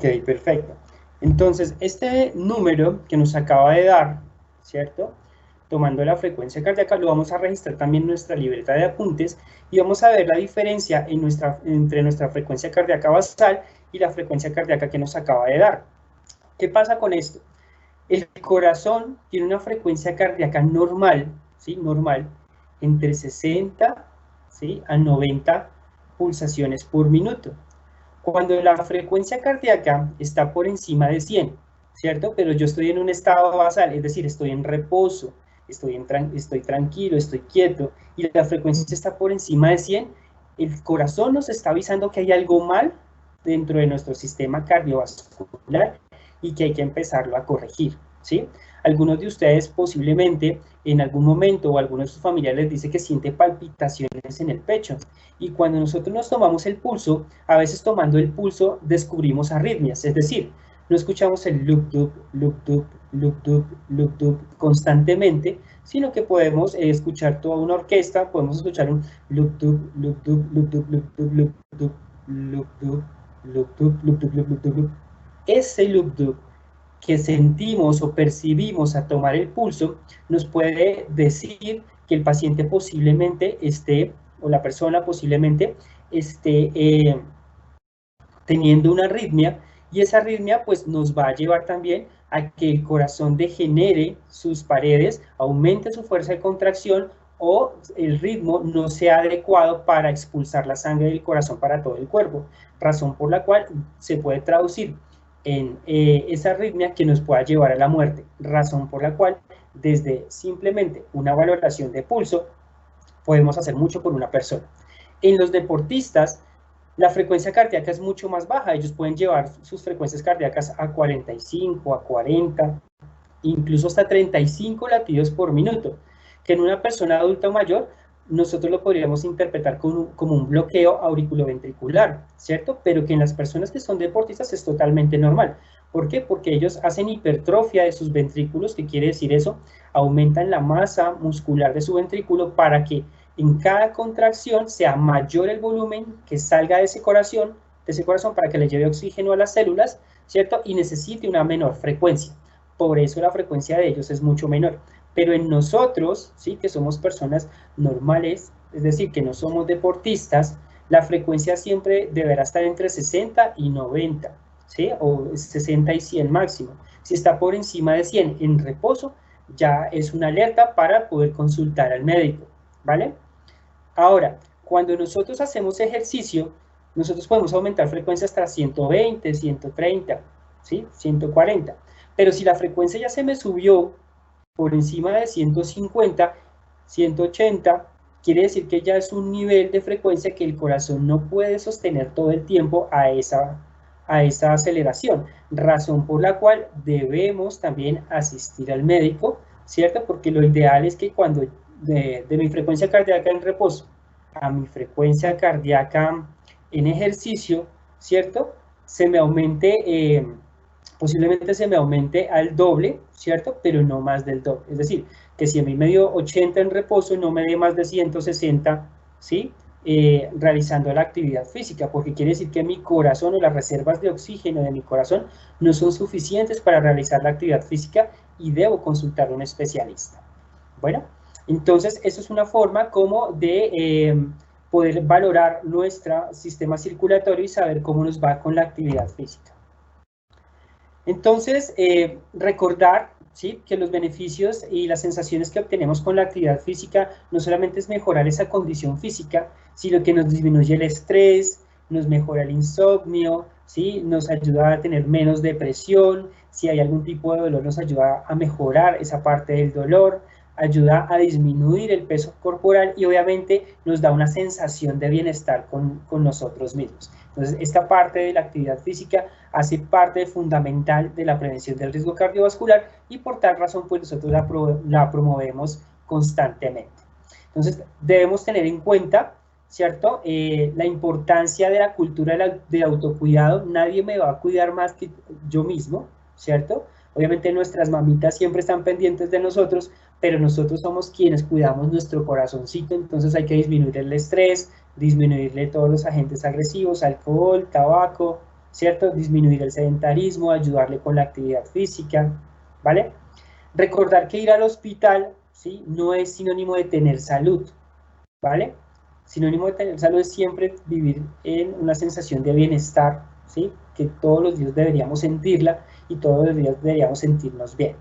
Ok, perfecto. Entonces, este número que nos acaba de dar, ¿cierto? Tomando la frecuencia cardíaca, lo vamos a registrar también en nuestra libreta de apuntes y vamos a ver la diferencia entre nuestra frecuencia cardíaca basal y la frecuencia cardíaca que nos acaba de dar. ¿Qué pasa con esto? El corazón tiene una frecuencia cardíaca normal, ¿sí? Normal, entre 60, ¿sí? a 90 pulsaciones por minuto. Cuando la frecuencia cardíaca está por encima de 100, ¿cierto? Pero yo estoy en un estado basal, es decir, estoy en reposo, estoy tranquilo, estoy quieto, y la frecuencia está por encima de 100, el corazón nos está avisando que hay algo mal dentro de nuestro sistema cardiovascular y que hay que empezarlo a corregir, ¿sí? Algunos de ustedes posiblemente en algún momento o alguno de sus familiares les dice que siente palpitaciones en el pecho, y cuando nosotros nos tomamos el pulso, a veces tomando el pulso descubrimos arritmias, es decir, no escuchamos el loop-doop, loop-doop, loop-doop, loop-doop constantemente, sino que podemos escuchar toda una orquesta, podemos escuchar un loop-doop, loop-doop, loop-doop, loop-doop, loop-doop, loop-doop, loop-doop, loop-doop, loop-doop, loop. Ese loop-doop que sentimos o percibimos a tomar el pulso nos puede decir que el paciente posiblemente esté, o la persona posiblemente esté teniendo una arritmia, y esa arritmia pues nos va a llevar también a que el corazón degenere sus paredes, aumente su fuerza de contracción o el ritmo no sea adecuado para expulsar la sangre del corazón para todo el cuerpo, razón por la cual se puede traducir en esa arritmia que nos pueda llevar a la muerte, razón por la cual desde simplemente una valoración de pulso podemos hacer mucho por una persona. En los deportistas, la frecuencia cardíaca es mucho más baja, ellos pueden llevar sus frecuencias cardíacas a 45, a 40, incluso hasta 35 latidos por minuto, que en una persona adulta o mayor nosotros lo podríamos interpretar como un bloqueo auriculoventricular, ¿cierto? Pero que en las personas que son deportistas es totalmente normal. ¿Por qué? Porque ellos hacen hipertrofia de sus ventrículos, ¿qué quiere decir eso? Aumentan la masa muscular de su ventrículo para que en cada contracción sea mayor el volumen que salga de ese corazón para que le lleve oxígeno a las células, ¿cierto? Y necesite una menor frecuencia. Por eso la frecuencia de ellos es mucho menor. Pero en nosotros, ¿sí? Que somos personas normales, es decir, que no somos deportistas, la frecuencia siempre deberá estar entre 60 y 90, ¿sí? O 60 y 100 máximo. Si está por encima de 100 en reposo, ya es una alerta para poder consultar al médico, ¿vale? Ahora, cuando nosotros hacemos ejercicio, nosotros podemos aumentar frecuencia hasta 120, 130, ¿sí? 140. Pero si la frecuencia ya se me subió por encima de 150, 180, quiere decir que ya es un nivel de frecuencia que el corazón no puede sostener todo el tiempo a esa aceleración, razón por la cual debemos también asistir al médico, ¿cierto? Porque lo ideal es que cuando de mi frecuencia cardíaca en reposo a mi frecuencia cardíaca en ejercicio, ¿cierto? Se me aumente, posiblemente se me aumente al doble, ¿cierto? Pero no más del doble. Es decir, que si a mí me dio 80 en reposo, no me dé más de 160, ¿sí? Realizando la actividad física, porque quiere decir que mi corazón o las reservas de oxígeno de mi corazón no son suficientes para realizar la actividad física y debo consultar a un especialista. Bueno, entonces eso es una forma como de poder valorar nuestro sistema circulatorio y saber cómo nos va con la actividad física. Entonces, recordar, ¿sí?, que los beneficios y las sensaciones que obtenemos con la actividad física no solamente es mejorar esa condición física, sino que nos disminuye el estrés, nos mejora el insomnio, ¿sí?, nos ayuda a tener menos depresión, si hay algún tipo de dolor nos ayuda a mejorar esa parte del dolor, ayuda a disminuir el peso corporal y obviamente nos da una sensación de bienestar con nosotros mismos. Entonces, esta parte de la actividad física hace parte fundamental de la prevención del riesgo cardiovascular y por tal razón, pues nosotros la promovemos constantemente. Entonces, debemos tener en cuenta, ¿cierto?, la importancia de la cultura del autocuidado. Nadie me va a cuidar más que yo mismo, ¿cierto? Obviamente nuestras mamitas siempre están pendientes de nosotros, pero nosotros somos quienes cuidamos nuestro corazoncito, entonces hay que disminuir el estrés, disminuirle todos los agentes agresivos, alcohol, tabaco, ¿cierto? Disminuir el sedentarismo, ayudarle con la actividad física, ¿vale? Recordar que ir al hospital, ¿sí? No es sinónimo de tener salud, ¿vale? Sinónimo de tener salud es siempre vivir en una sensación de bienestar, ¿sí? Que todos los días deberíamos sentirla y todos los días deberíamos sentirnos bien.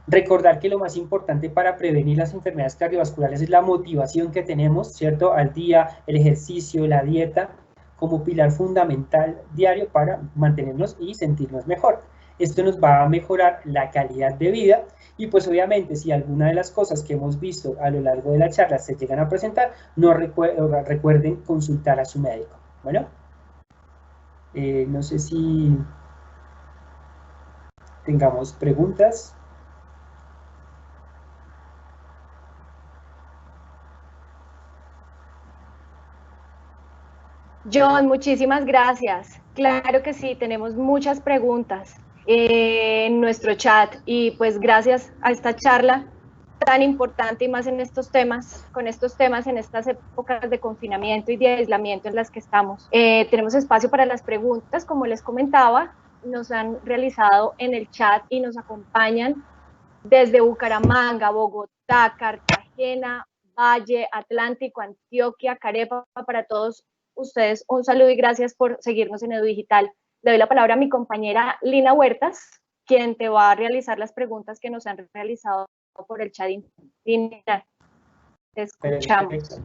Recordar que lo más importante para prevenir las enfermedades cardiovasculares es la motivación que tenemos, ¿cierto? Al día, el ejercicio, la dieta, como pilar fundamental diario para mantenernos y sentirnos mejor. Esto nos va a mejorar la calidad de vida y pues obviamente si alguna de las cosas que hemos visto a lo largo de la charla se llegan a presentar, no recuerden consultar a su médico. Bueno, no sé si tengamos preguntas. John, muchísimas gracias. Claro que sí, tenemos muchas preguntas en nuestro chat y pues gracias a esta charla tan importante y más en estos temas, con estos temas en estas épocas de confinamiento y de aislamiento en las que estamos. Tenemos espacio para las preguntas, como les comentaba, nos han realizado en el chat y nos acompañan desde Bucaramanga, Bogotá, Cartagena, Valle, Atlántico, Antioquia, Carepa, para todos ustedes un saludo y gracias por seguirnos en EduDigital. Le doy la palabra a mi compañera Lina Huertas, quien te va a realizar las preguntas que nos han realizado por el chat. Lina, te escuchamos. Perfecto.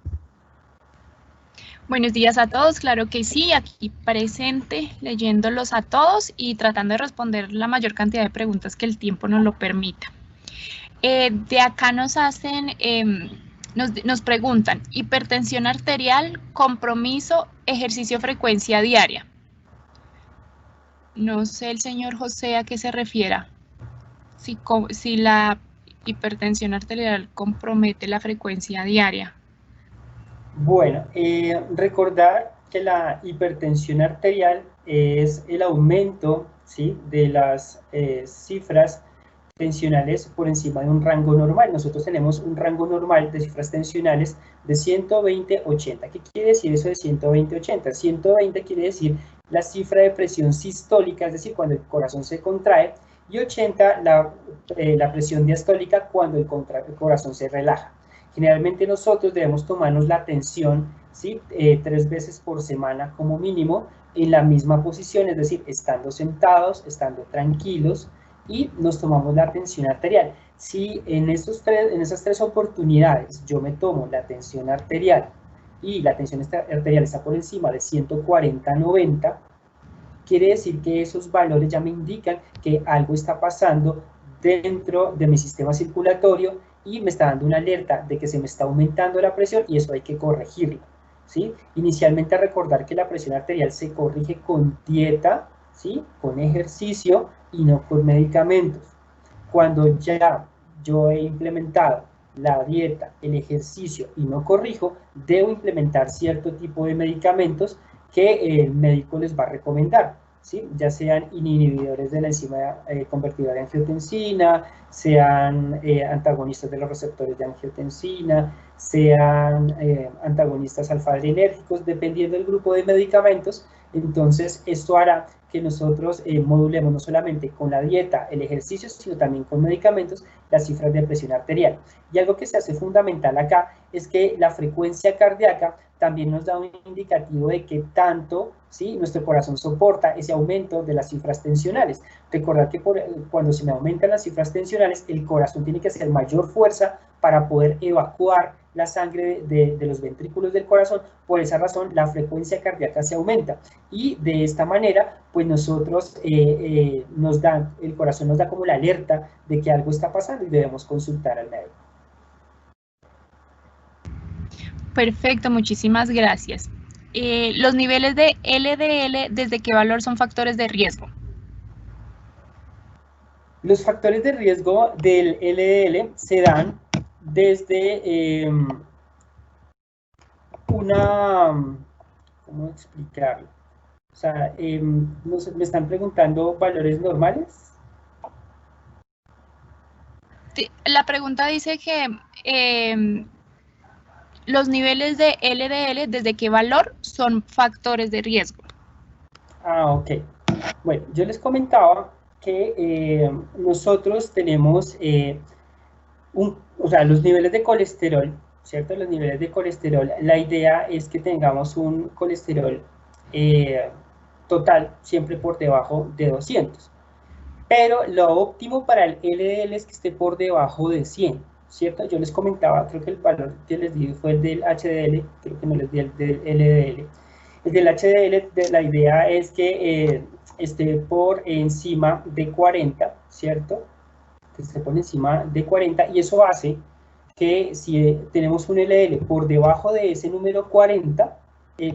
Buenos días a todos, claro que sí, aquí presente, leyéndolos a todos y tratando de responder la mayor cantidad de preguntas que el tiempo nos lo permita. De acá nos hacen... Nos preguntan, hipertensión arterial, compromiso, ejercicio, frecuencia diaria. No sé el señor José a qué se refiera. Si la hipertensión arterial compromete la frecuencia diaria. Bueno, recordar que la hipertensión arterial es el aumento, ¿sí?, de las cifras tensionales por encima de un rango normal. Nosotros tenemos un rango normal de cifras tensionales de 120-80. ¿Qué quiere decir eso de 120-80? 120 quiere decir la cifra de presión sistólica, es decir, cuando el corazón se contrae, y 80 la presión diastólica cuando el corazón se relaja. Generalmente nosotros debemos tomarnos la tensión, ¿sí?, 3 veces por semana como mínimo, en la misma posición, es decir, estando sentados, estando tranquilos, y nos tomamos la tensión arterial. Si en esas 3 oportunidades yo me tomo la tensión arterial y la tensión arterial está por encima de 140/90, quiere decir que esos valores ya me indican que algo está pasando dentro de mi sistema circulatorio y me está dando una alerta de que se me está aumentando la presión y eso hay que corregirlo, ¿sí? Inicialmente recordar que la presión arterial se corrige con dieta, ¿sí?, con ejercicio y no con medicamentos. Cuando ya yo he implementado la dieta, el ejercicio y no corrijo, debo implementar cierto tipo de medicamentos que el médico les va a recomendar, ¿sí?, ya sean inhibidores de la enzima convertidora de angiotensina, sean antagonistas de los receptores de angiotensina, sean antagonistas alfa-adrenérgicos, dependiendo del grupo de medicamentos. Entonces esto hará que nosotros modulemos no solamente con la dieta, el ejercicio, sino también con medicamentos las cifras de presión arterial. Y algo que se hace fundamental acá es que la frecuencia cardíaca también nos da un indicativo de qué tanto, ¿sí?, nuestro corazón soporta ese aumento de las cifras tensionales. Recordar que cuando se me aumentan las cifras tensionales, el corazón tiene que hacer mayor fuerza para poder evacuar la sangre de los ventrículos del corazón. Por esa razón la frecuencia cardíaca se aumenta y de esta manera pues nosotros el corazón nos da como la alerta de que algo está pasando y debemos consultar al médico. Perfecto, muchísimas gracias. Los niveles de LDL, ¿desde qué valor son factores de riesgo? Los factores de riesgo del LDL se dan desde ¿cómo explicarlo? O sea, me están preguntando valores normales. La pregunta dice que los niveles de LDL, ¿desde qué valor son factores de riesgo? Ok. Bueno, yo les comentaba que nosotros tenemos o sea, los niveles de colesterol, ¿cierto? Los niveles de colesterol, la idea es que tengamos un colesterol total siempre por debajo de 200. Pero lo óptimo para el LDL es que esté por debajo de 100, ¿cierto? Yo les comentaba, creo que el valor que les di fue el del HDL, creo que no les di el del LDL. El del HDL, la idea es que esté por encima de 40, ¿cierto? Que esté por encima de 40, y eso hace que si tenemos un LDL por debajo de ese número 40,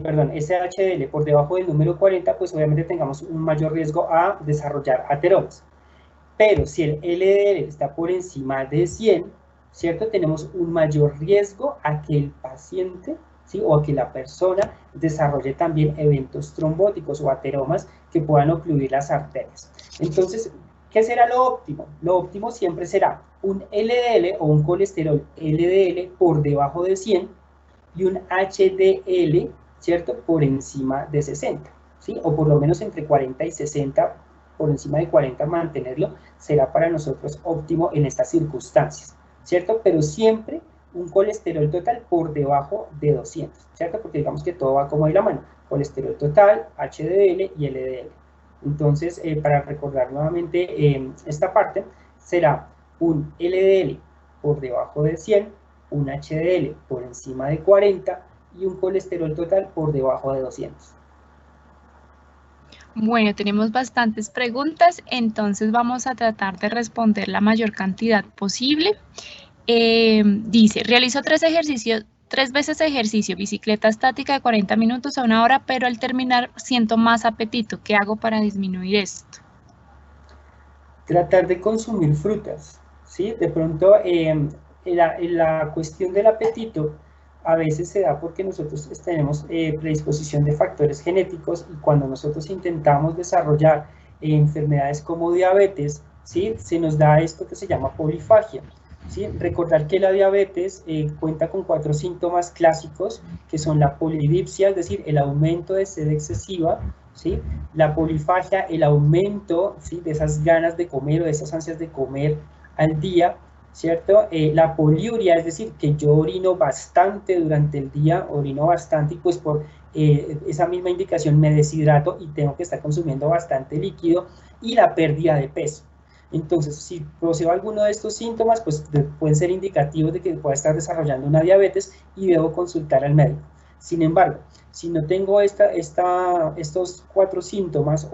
perdón, ese HDL por debajo del número 40, pues obviamente tengamos un mayor riesgo a desarrollar ateromas. Pero si el LDL está por encima de 100, ¿cierto? Tenemos un mayor riesgo a que el paciente, ¿sí? O a que la persona desarrolle también eventos trombóticos o ateromas que puedan ocluir las arterias. Entonces, ¿qué será lo óptimo? Lo óptimo siempre será un LDL o un colesterol LDL por debajo de 100 y un HDL, ¿cierto? Por encima de 60, ¿sí? O por lo menos entre 40 y 60, por encima de 40 mantenerlo será para nosotros óptimo en estas circunstancias, ¿cierto? Pero siempre un colesterol total por debajo de 200, ¿cierto? Porque digamos que todo va como de la mano, colesterol total, HDL y LDL. Entonces, para recordar nuevamente esta parte, será un LDL por debajo de 100, un HDL por encima de 40 y un colesterol total por debajo de 200. Bueno, tenemos bastantes preguntas, entonces vamos a tratar de responder la mayor cantidad posible. Dice, realizo 3 veces ejercicio, bicicleta estática de 40 minutos a 1 hora, pero al terminar siento más apetito. ¿Qué hago para disminuir esto? Tratar de consumir frutas, ¿sí? De pronto, la cuestión del apetito a veces se da porque nosotros tenemos predisposición de factores genéticos, y cuando nosotros intentamos desarrollar enfermedades como diabetes, ¿sí? Se nos da esto que se llama polifagia. ¿Sí? Recordar que la diabetes cuenta con 4 síntomas clásicos, que son la polidipsia, es decir, el aumento de sed excesiva, ¿sí? La polifagia, el aumento, ¿sí? De esas ganas de comer o de esas ansias de comer al día, ¿cierto? La poliuria, es decir, que yo orino bastante durante el día, orino bastante, y pues por esa misma indicación me deshidrato y tengo que estar consumiendo bastante líquido, y la pérdida de peso. Entonces, si poseo alguno de estos síntomas, pues pueden ser indicativos de que pueda estar desarrollando una diabetes y debo consultar al médico. Sin embargo, si no tengo estos 4 síntomas,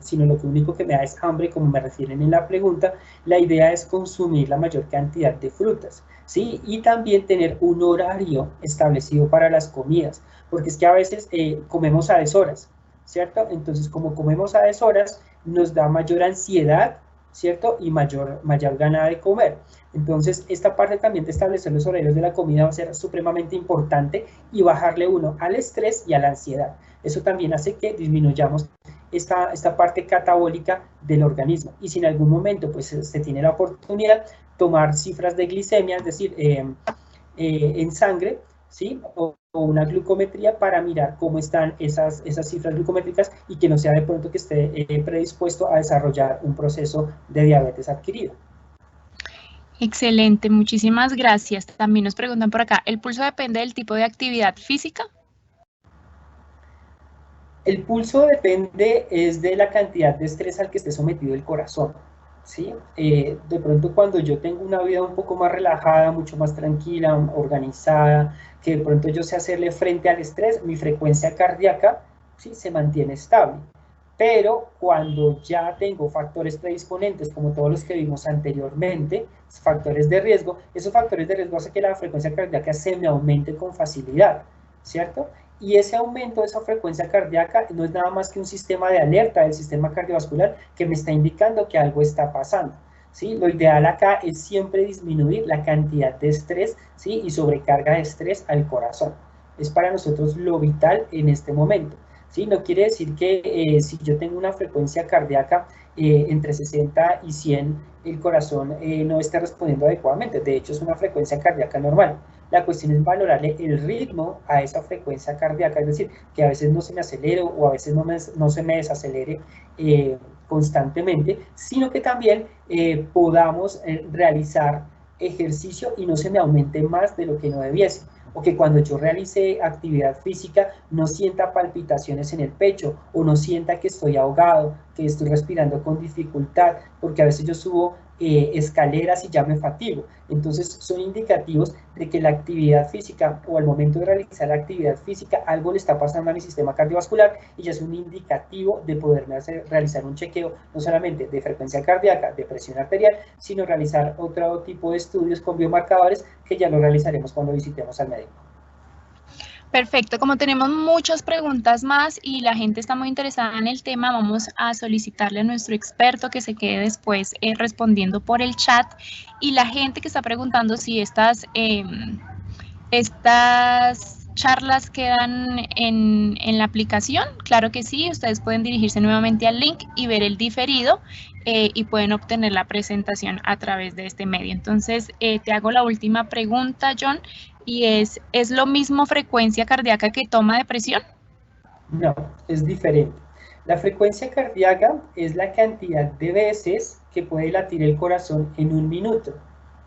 sino lo único que me da es hambre, como me refieren en la pregunta, la idea es consumir la mayor cantidad de frutas, ¿sí? Y también tener un horario establecido para las comidas, porque es que a veces comemos a deshoras, ¿cierto? Entonces, como comemos a deshoras, nos da mayor ansiedad, ¿cierto? Y mayor gana de comer. Entonces, esta parte también de establecer los horarios de la comida va a ser supremamente importante, y bajarle uno al estrés y a la ansiedad. Eso también hace que disminuyamos esta parte catabólica del organismo. Y si en algún momento pues se tiene la oportunidad, tomar cifras de glicemia, es decir, en sangre, ¿sí? O una glucometría para mirar cómo están esas cifras glucométricas, y que no sea de pronto que esté predispuesto a desarrollar un proceso de diabetes adquirido. Excelente, muchísimas gracias. También nos preguntan por acá, ¿el pulso depende del tipo de actividad física? El pulso depende de la cantidad de estrés al que esté sometido el corazón, ¿sí? De pronto, cuando yo tengo una vida un poco más relajada, mucho más tranquila, organizada, que de pronto yo sé hacerle frente al estrés, mi frecuencia cardíaca, ¿sí? Se mantiene estable. Pero cuando ya tengo factores predisponentes, como todos los que vimos anteriormente, factores de riesgo, esos factores de riesgo hacen que la frecuencia cardíaca se me aumente con facilidad, ¿cierto? Y ese aumento de esa frecuencia cardíaca no es nada más que un sistema de alerta del sistema cardiovascular que me está indicando que algo está pasando, ¿sí? Lo ideal acá es siempre disminuir la cantidad de estrés, ¿sí? Y sobrecarga de estrés al corazón. Es para nosotros lo vital en este momento. ¿sí? No quiere decir que si yo tengo una frecuencia cardíaca entre 60 y 100, el corazón no esté respondiendo adecuadamente. De hecho, es una frecuencia cardíaca normal. La cuestión es valorarle el ritmo a esa frecuencia cardíaca, es decir, que a veces no se me acelere o a veces no se me desacelere constantemente, sino que también podamos realizar ejercicio y no se me aumente más de lo que no debiese, o que cuando yo realice actividad física no sienta palpitaciones en el pecho, o no sienta que estoy ahogado, que estoy respirando con dificultad, porque a veces yo subo escaleras y ya me fatigo. Entonces son indicativos de que la actividad física, o al momento de realizar la actividad física, algo le está pasando a mi sistema cardiovascular, y ya es un indicativo de poderme realizar un chequeo, no solamente de frecuencia cardíaca, de presión arterial, sino realizar otro tipo de estudios con biomarcadores que ya lo realizaremos cuando visitemos al médico. Perfecto, como tenemos muchas preguntas más y la gente está muy interesada en el tema, vamos a solicitarle a nuestro experto que se quede después respondiendo por el chat. Y la gente que está preguntando si estas charlas quedan en la aplicación, claro que sí, ustedes pueden dirigirse nuevamente al link y ver el diferido y pueden obtener la presentación a través de este medio. Entonces, te hago la última pregunta, John, y ¿es lo mismo frecuencia cardíaca que toma de presión? No, es diferente. La frecuencia cardíaca es la cantidad de veces que puede latir el corazón en un minuto,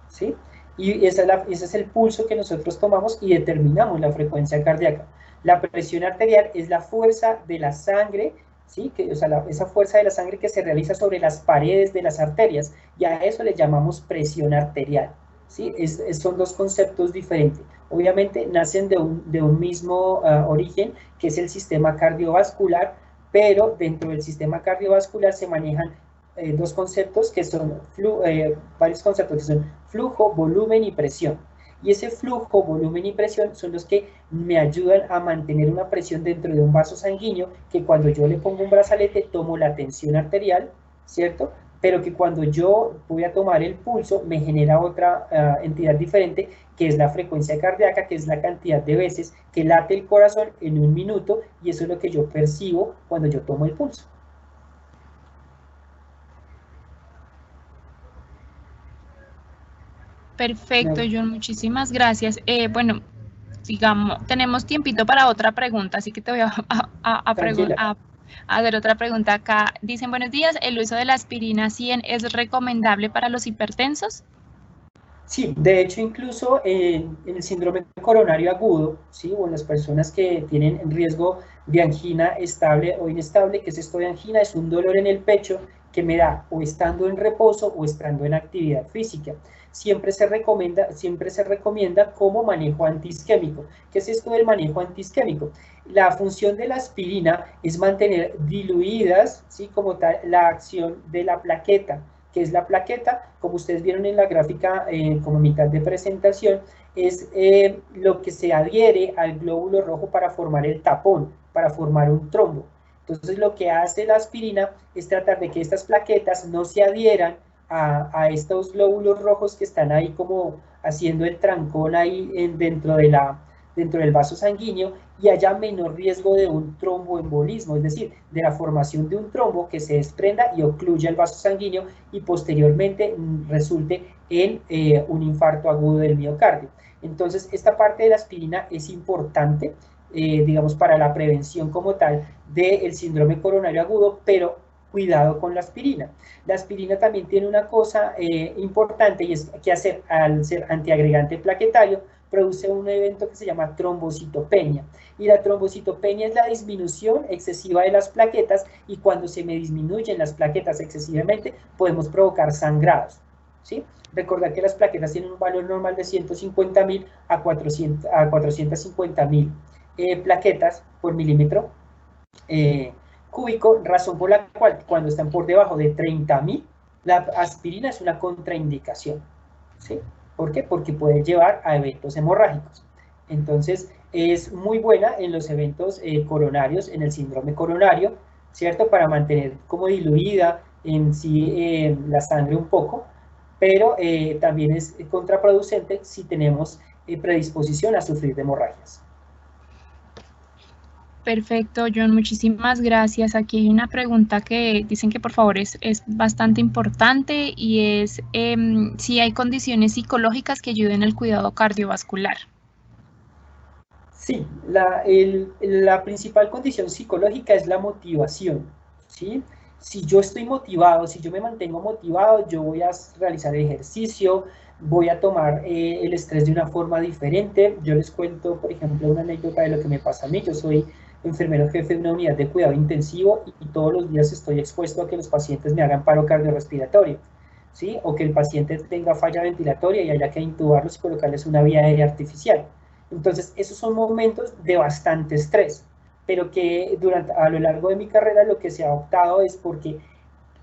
¿sí? Y ese es el pulso que nosotros tomamos y determinamos la frecuencia cardíaca. La presión arterial es la fuerza de la sangre, ¿sí? Esa fuerza de la sangre que se realiza sobre las paredes de las arterias, y a eso le llamamos presión arterial, ¿sí? Son dos conceptos diferentes. Obviamente nacen de un mismo origen, que es el sistema cardiovascular, pero dentro del sistema cardiovascular se manejan dos conceptos que son, varios conceptos que son flujo, volumen y presión. Y ese flujo, volumen y presión son los que me ayudan a mantener una presión dentro de un vaso sanguíneo, que cuando yo le pongo un brazalete tomo la tensión arterial, ¿cierto? Pero que cuando yo voy a tomar el pulso me genera otra entidad diferente, que es la frecuencia cardíaca, que es la cantidad de veces que late el corazón en un minuto, y eso es lo que yo percibo cuando yo tomo el pulso. Perfecto, John, muchísimas gracias. Bueno, digamos, tenemos tiempito para otra pregunta, así que te voy a hacer otra pregunta acá. Dicen, buenos días, ¿el uso de la aspirina 100 es recomendable para los hipertensos? Sí, de hecho, incluso en el síndrome coronario agudo, ¿sí? O en las personas que tienen riesgo de angina estable o inestable. ¿Qué es esto de angina? Es un dolor en el pecho que me da o estando en reposo o estando en actividad física. Siempre se recomienda como manejo antiisquémico. ¿Qué es esto del manejo antiisquémico? La función de la aspirina es mantener diluidas, ¿sí? Como tal, la acción de la plaqueta. ¿Qué es la plaqueta? Como ustedes vieron en la gráfica como mitad de presentación, es lo que se adhiere al glóbulo rojo para formar el tapón, para formar un trombo. Entonces lo que hace la aspirina es tratar de que estas plaquetas no se adhieran a estos glóbulos rojos que están ahí como haciendo el trancón ahí dentro del vaso sanguíneo, y haya menor riesgo de un tromboembolismo, es decir, de la formación de un trombo que se desprenda y ocluya el vaso sanguíneo y posteriormente resulte en un infarto agudo del miocardio. Entonces, esta parte de la aspirina es importante, digamos, para la prevención como tal del síndrome coronario agudo, pero cuidado con la aspirina. La aspirina también tiene una cosa importante, y es que al ser antiagregante plaquetario, produce un evento que se llama trombocitopenia. Y la trombocitopenia es la disminución excesiva de las plaquetas, y cuando se me disminuyen las plaquetas excesivamente, podemos provocar sangrados, ¿sí? Recordar que las plaquetas tienen un valor normal de 150.000 a 450.000 plaquetas por milímetro cúbico, razón por la cual cuando están por debajo de 30.000, la aspirina es una contraindicación, ¿sí? ¿Por qué? Porque puede llevar a eventos hemorrágicos. Entonces, es muy buena en los eventos coronarios, en el síndrome coronario, ¿cierto? Para mantener como diluida en sí la sangre un poco, pero también es contraproducente si tenemos predisposición a sufrir de hemorragias. Perfecto, John, muchísimas gracias. Aquí hay una pregunta que dicen que por favor es bastante importante y es si hay condiciones psicológicas que ayuden al cuidado cardiovascular. Sí, la principal condición psicológica es la motivación, ¿sí? Si yo estoy motivado, si yo me mantengo motivado, yo voy a realizar ejercicio, voy a tomar el estrés de una forma diferente. Yo les cuento, por ejemplo, una anécdota de lo que me pasa a mí. Yo soy enfermero jefe de una unidad de cuidado intensivo y todos los días estoy expuesto a que los pacientes me hagan paro cardiorrespiratorio, ¿sí? O que el paciente tenga falla ventilatoria y haya que intubarlos y colocarles una vía aérea artificial. Entonces, esos son momentos de bastante estrés, pero que a lo largo de mi carrera lo que se ha optado es porque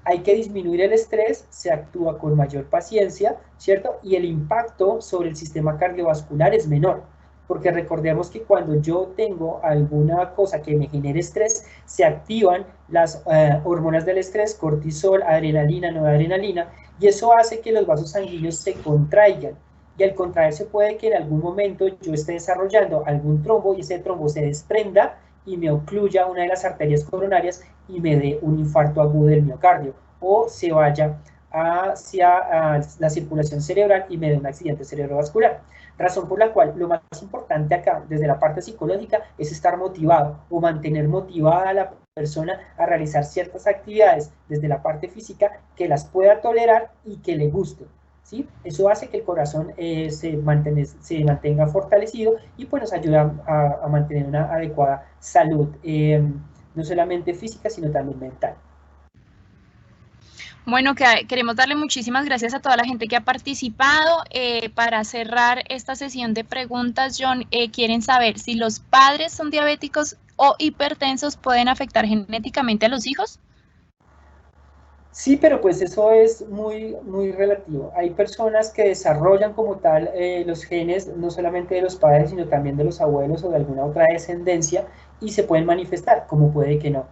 hay que disminuir el estrés, se actúa con mayor paciencia, ¿cierto? Y el impacto sobre el sistema cardiovascular es menor, porque recordemos que cuando yo tengo alguna cosa que me genere estrés, se activan las hormonas del estrés, cortisol, adrenalina, noradrenalina, y eso hace que los vasos sanguíneos se contraigan. Y al contraerse puede que en algún momento yo esté desarrollando algún trombo y ese trombo se desprenda y me ocluya una de las arterias coronarias y me dé un infarto agudo del miocardio, o se vaya hacia la circulación cerebral y me dé un accidente cerebrovascular. Razón por la cual lo más importante acá, desde la parte psicológica, es estar motivado o mantener motivada a la persona a realizar ciertas actividades desde la parte física que las pueda tolerar y que le guste. ¿Sí? Eso hace que el corazón se mantenga fortalecido y pues nos ayuda a mantener una adecuada salud, no solamente física, sino también mental. Bueno, queremos darle muchísimas gracias a toda la gente que ha participado. Para cerrar esta sesión de preguntas, John, quieren saber si los padres son diabéticos o hipertensos, ¿pueden afectar genéticamente a los hijos? Sí, pero pues eso es muy relativo. Hay personas que desarrollan como tal los genes, no solamente de los padres, sino también de los abuelos o de alguna otra descendencia, y se pueden manifestar, como puede que no.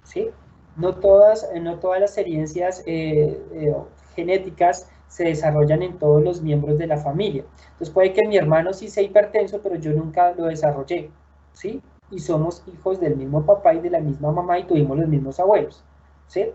¿Sí? No todas las herencias genéticas se desarrollan en todos los miembros de la familia. Entonces puede que mi hermano sí sea hipertenso, pero yo nunca lo desarrollé. ¿Sí? Y somos hijos del mismo papá y de la misma mamá y tuvimos los mismos abuelos. ¿Sí?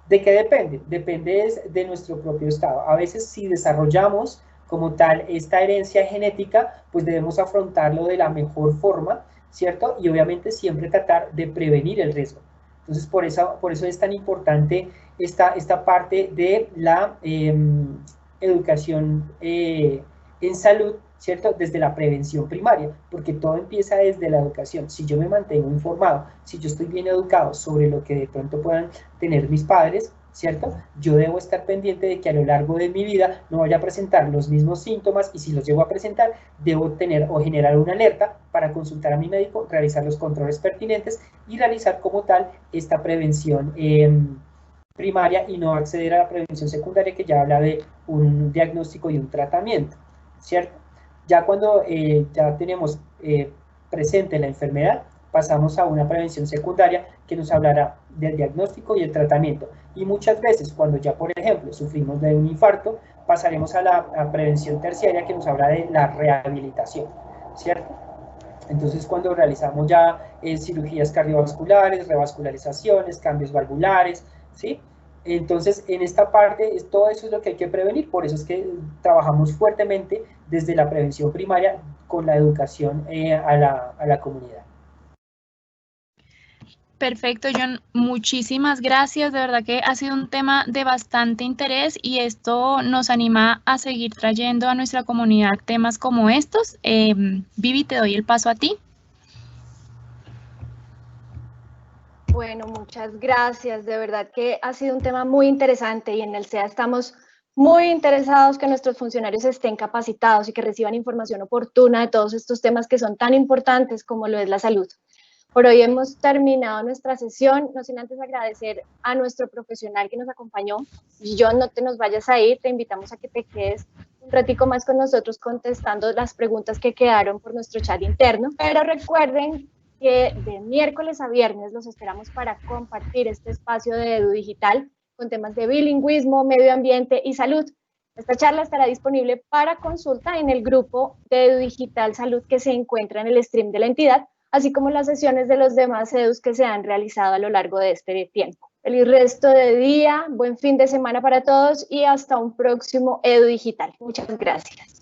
¿De qué depende? Depende de nuestro propio estado. A veces si desarrollamos como tal esta herencia genética, pues debemos afrontarlo de la mejor forma, ¿cierto? Y obviamente siempre tratar de prevenir el riesgo. Entonces por eso es tan importante esta parte de la educación en salud, ¿cierto? Desde la prevención primaria, porque todo empieza desde la educación. Si yo me mantengo informado, si yo estoy bien educado sobre lo que de pronto puedan tener mis padres, ¿cierto? Yo debo estar pendiente de que a lo largo de mi vida no vaya a presentar los mismos síntomas y si los llego a presentar, debo tener o generar una alerta para consultar a mi médico, realizar los controles pertinentes y realizar como tal esta prevención primaria y no acceder a la prevención secundaria que ya habla de un diagnóstico y un tratamiento, ¿cierto? Ya cuando ya tenemos presente la enfermedad, pasamos a una prevención secundaria que nos hablará del diagnóstico y el tratamiento. Y muchas veces, cuando ya, por ejemplo, sufrimos de un infarto, pasaremos a la prevención terciaria que nos habla de la rehabilitación, ¿cierto? Entonces, cuando realizamos ya cirugías cardiovasculares, revascularizaciones, cambios valvulares, ¿sí? Entonces, en esta parte, todo eso es lo que hay que prevenir, por eso es que trabajamos fuertemente desde la prevención primaria con la educación a la comunidad. Perfecto, John. Muchísimas gracias. De verdad que ha sido un tema de bastante interés y esto nos anima a seguir trayendo a nuestra comunidad temas como estos. Vivi, te doy el paso a ti. Bueno, muchas gracias. De verdad que ha sido un tema muy interesante y en el SEA estamos muy interesados que nuestros funcionarios estén capacitados y que reciban información oportuna de todos estos temas que son tan importantes como lo es la salud. Por hoy hemos terminado nuestra sesión, no sin antes agradecer a nuestro profesional que nos acompañó. John, no te nos vayas a ir, te invitamos a que te quedes un ratico más con nosotros contestando las preguntas que quedaron por nuestro chat interno. Pero recuerden que de miércoles a viernes los esperamos para compartir este espacio de Edu Digital con temas de bilingüismo, medio ambiente y salud. Esta charla estará disponible para consulta en el grupo de Edu Digital Salud que se encuentra en el stream de la entidad, así como las sesiones de los demás EDUs que se han realizado a lo largo de este tiempo. Feliz resto de día, buen fin de semana para todos y hasta un próximo Edu Digital. Muchas gracias.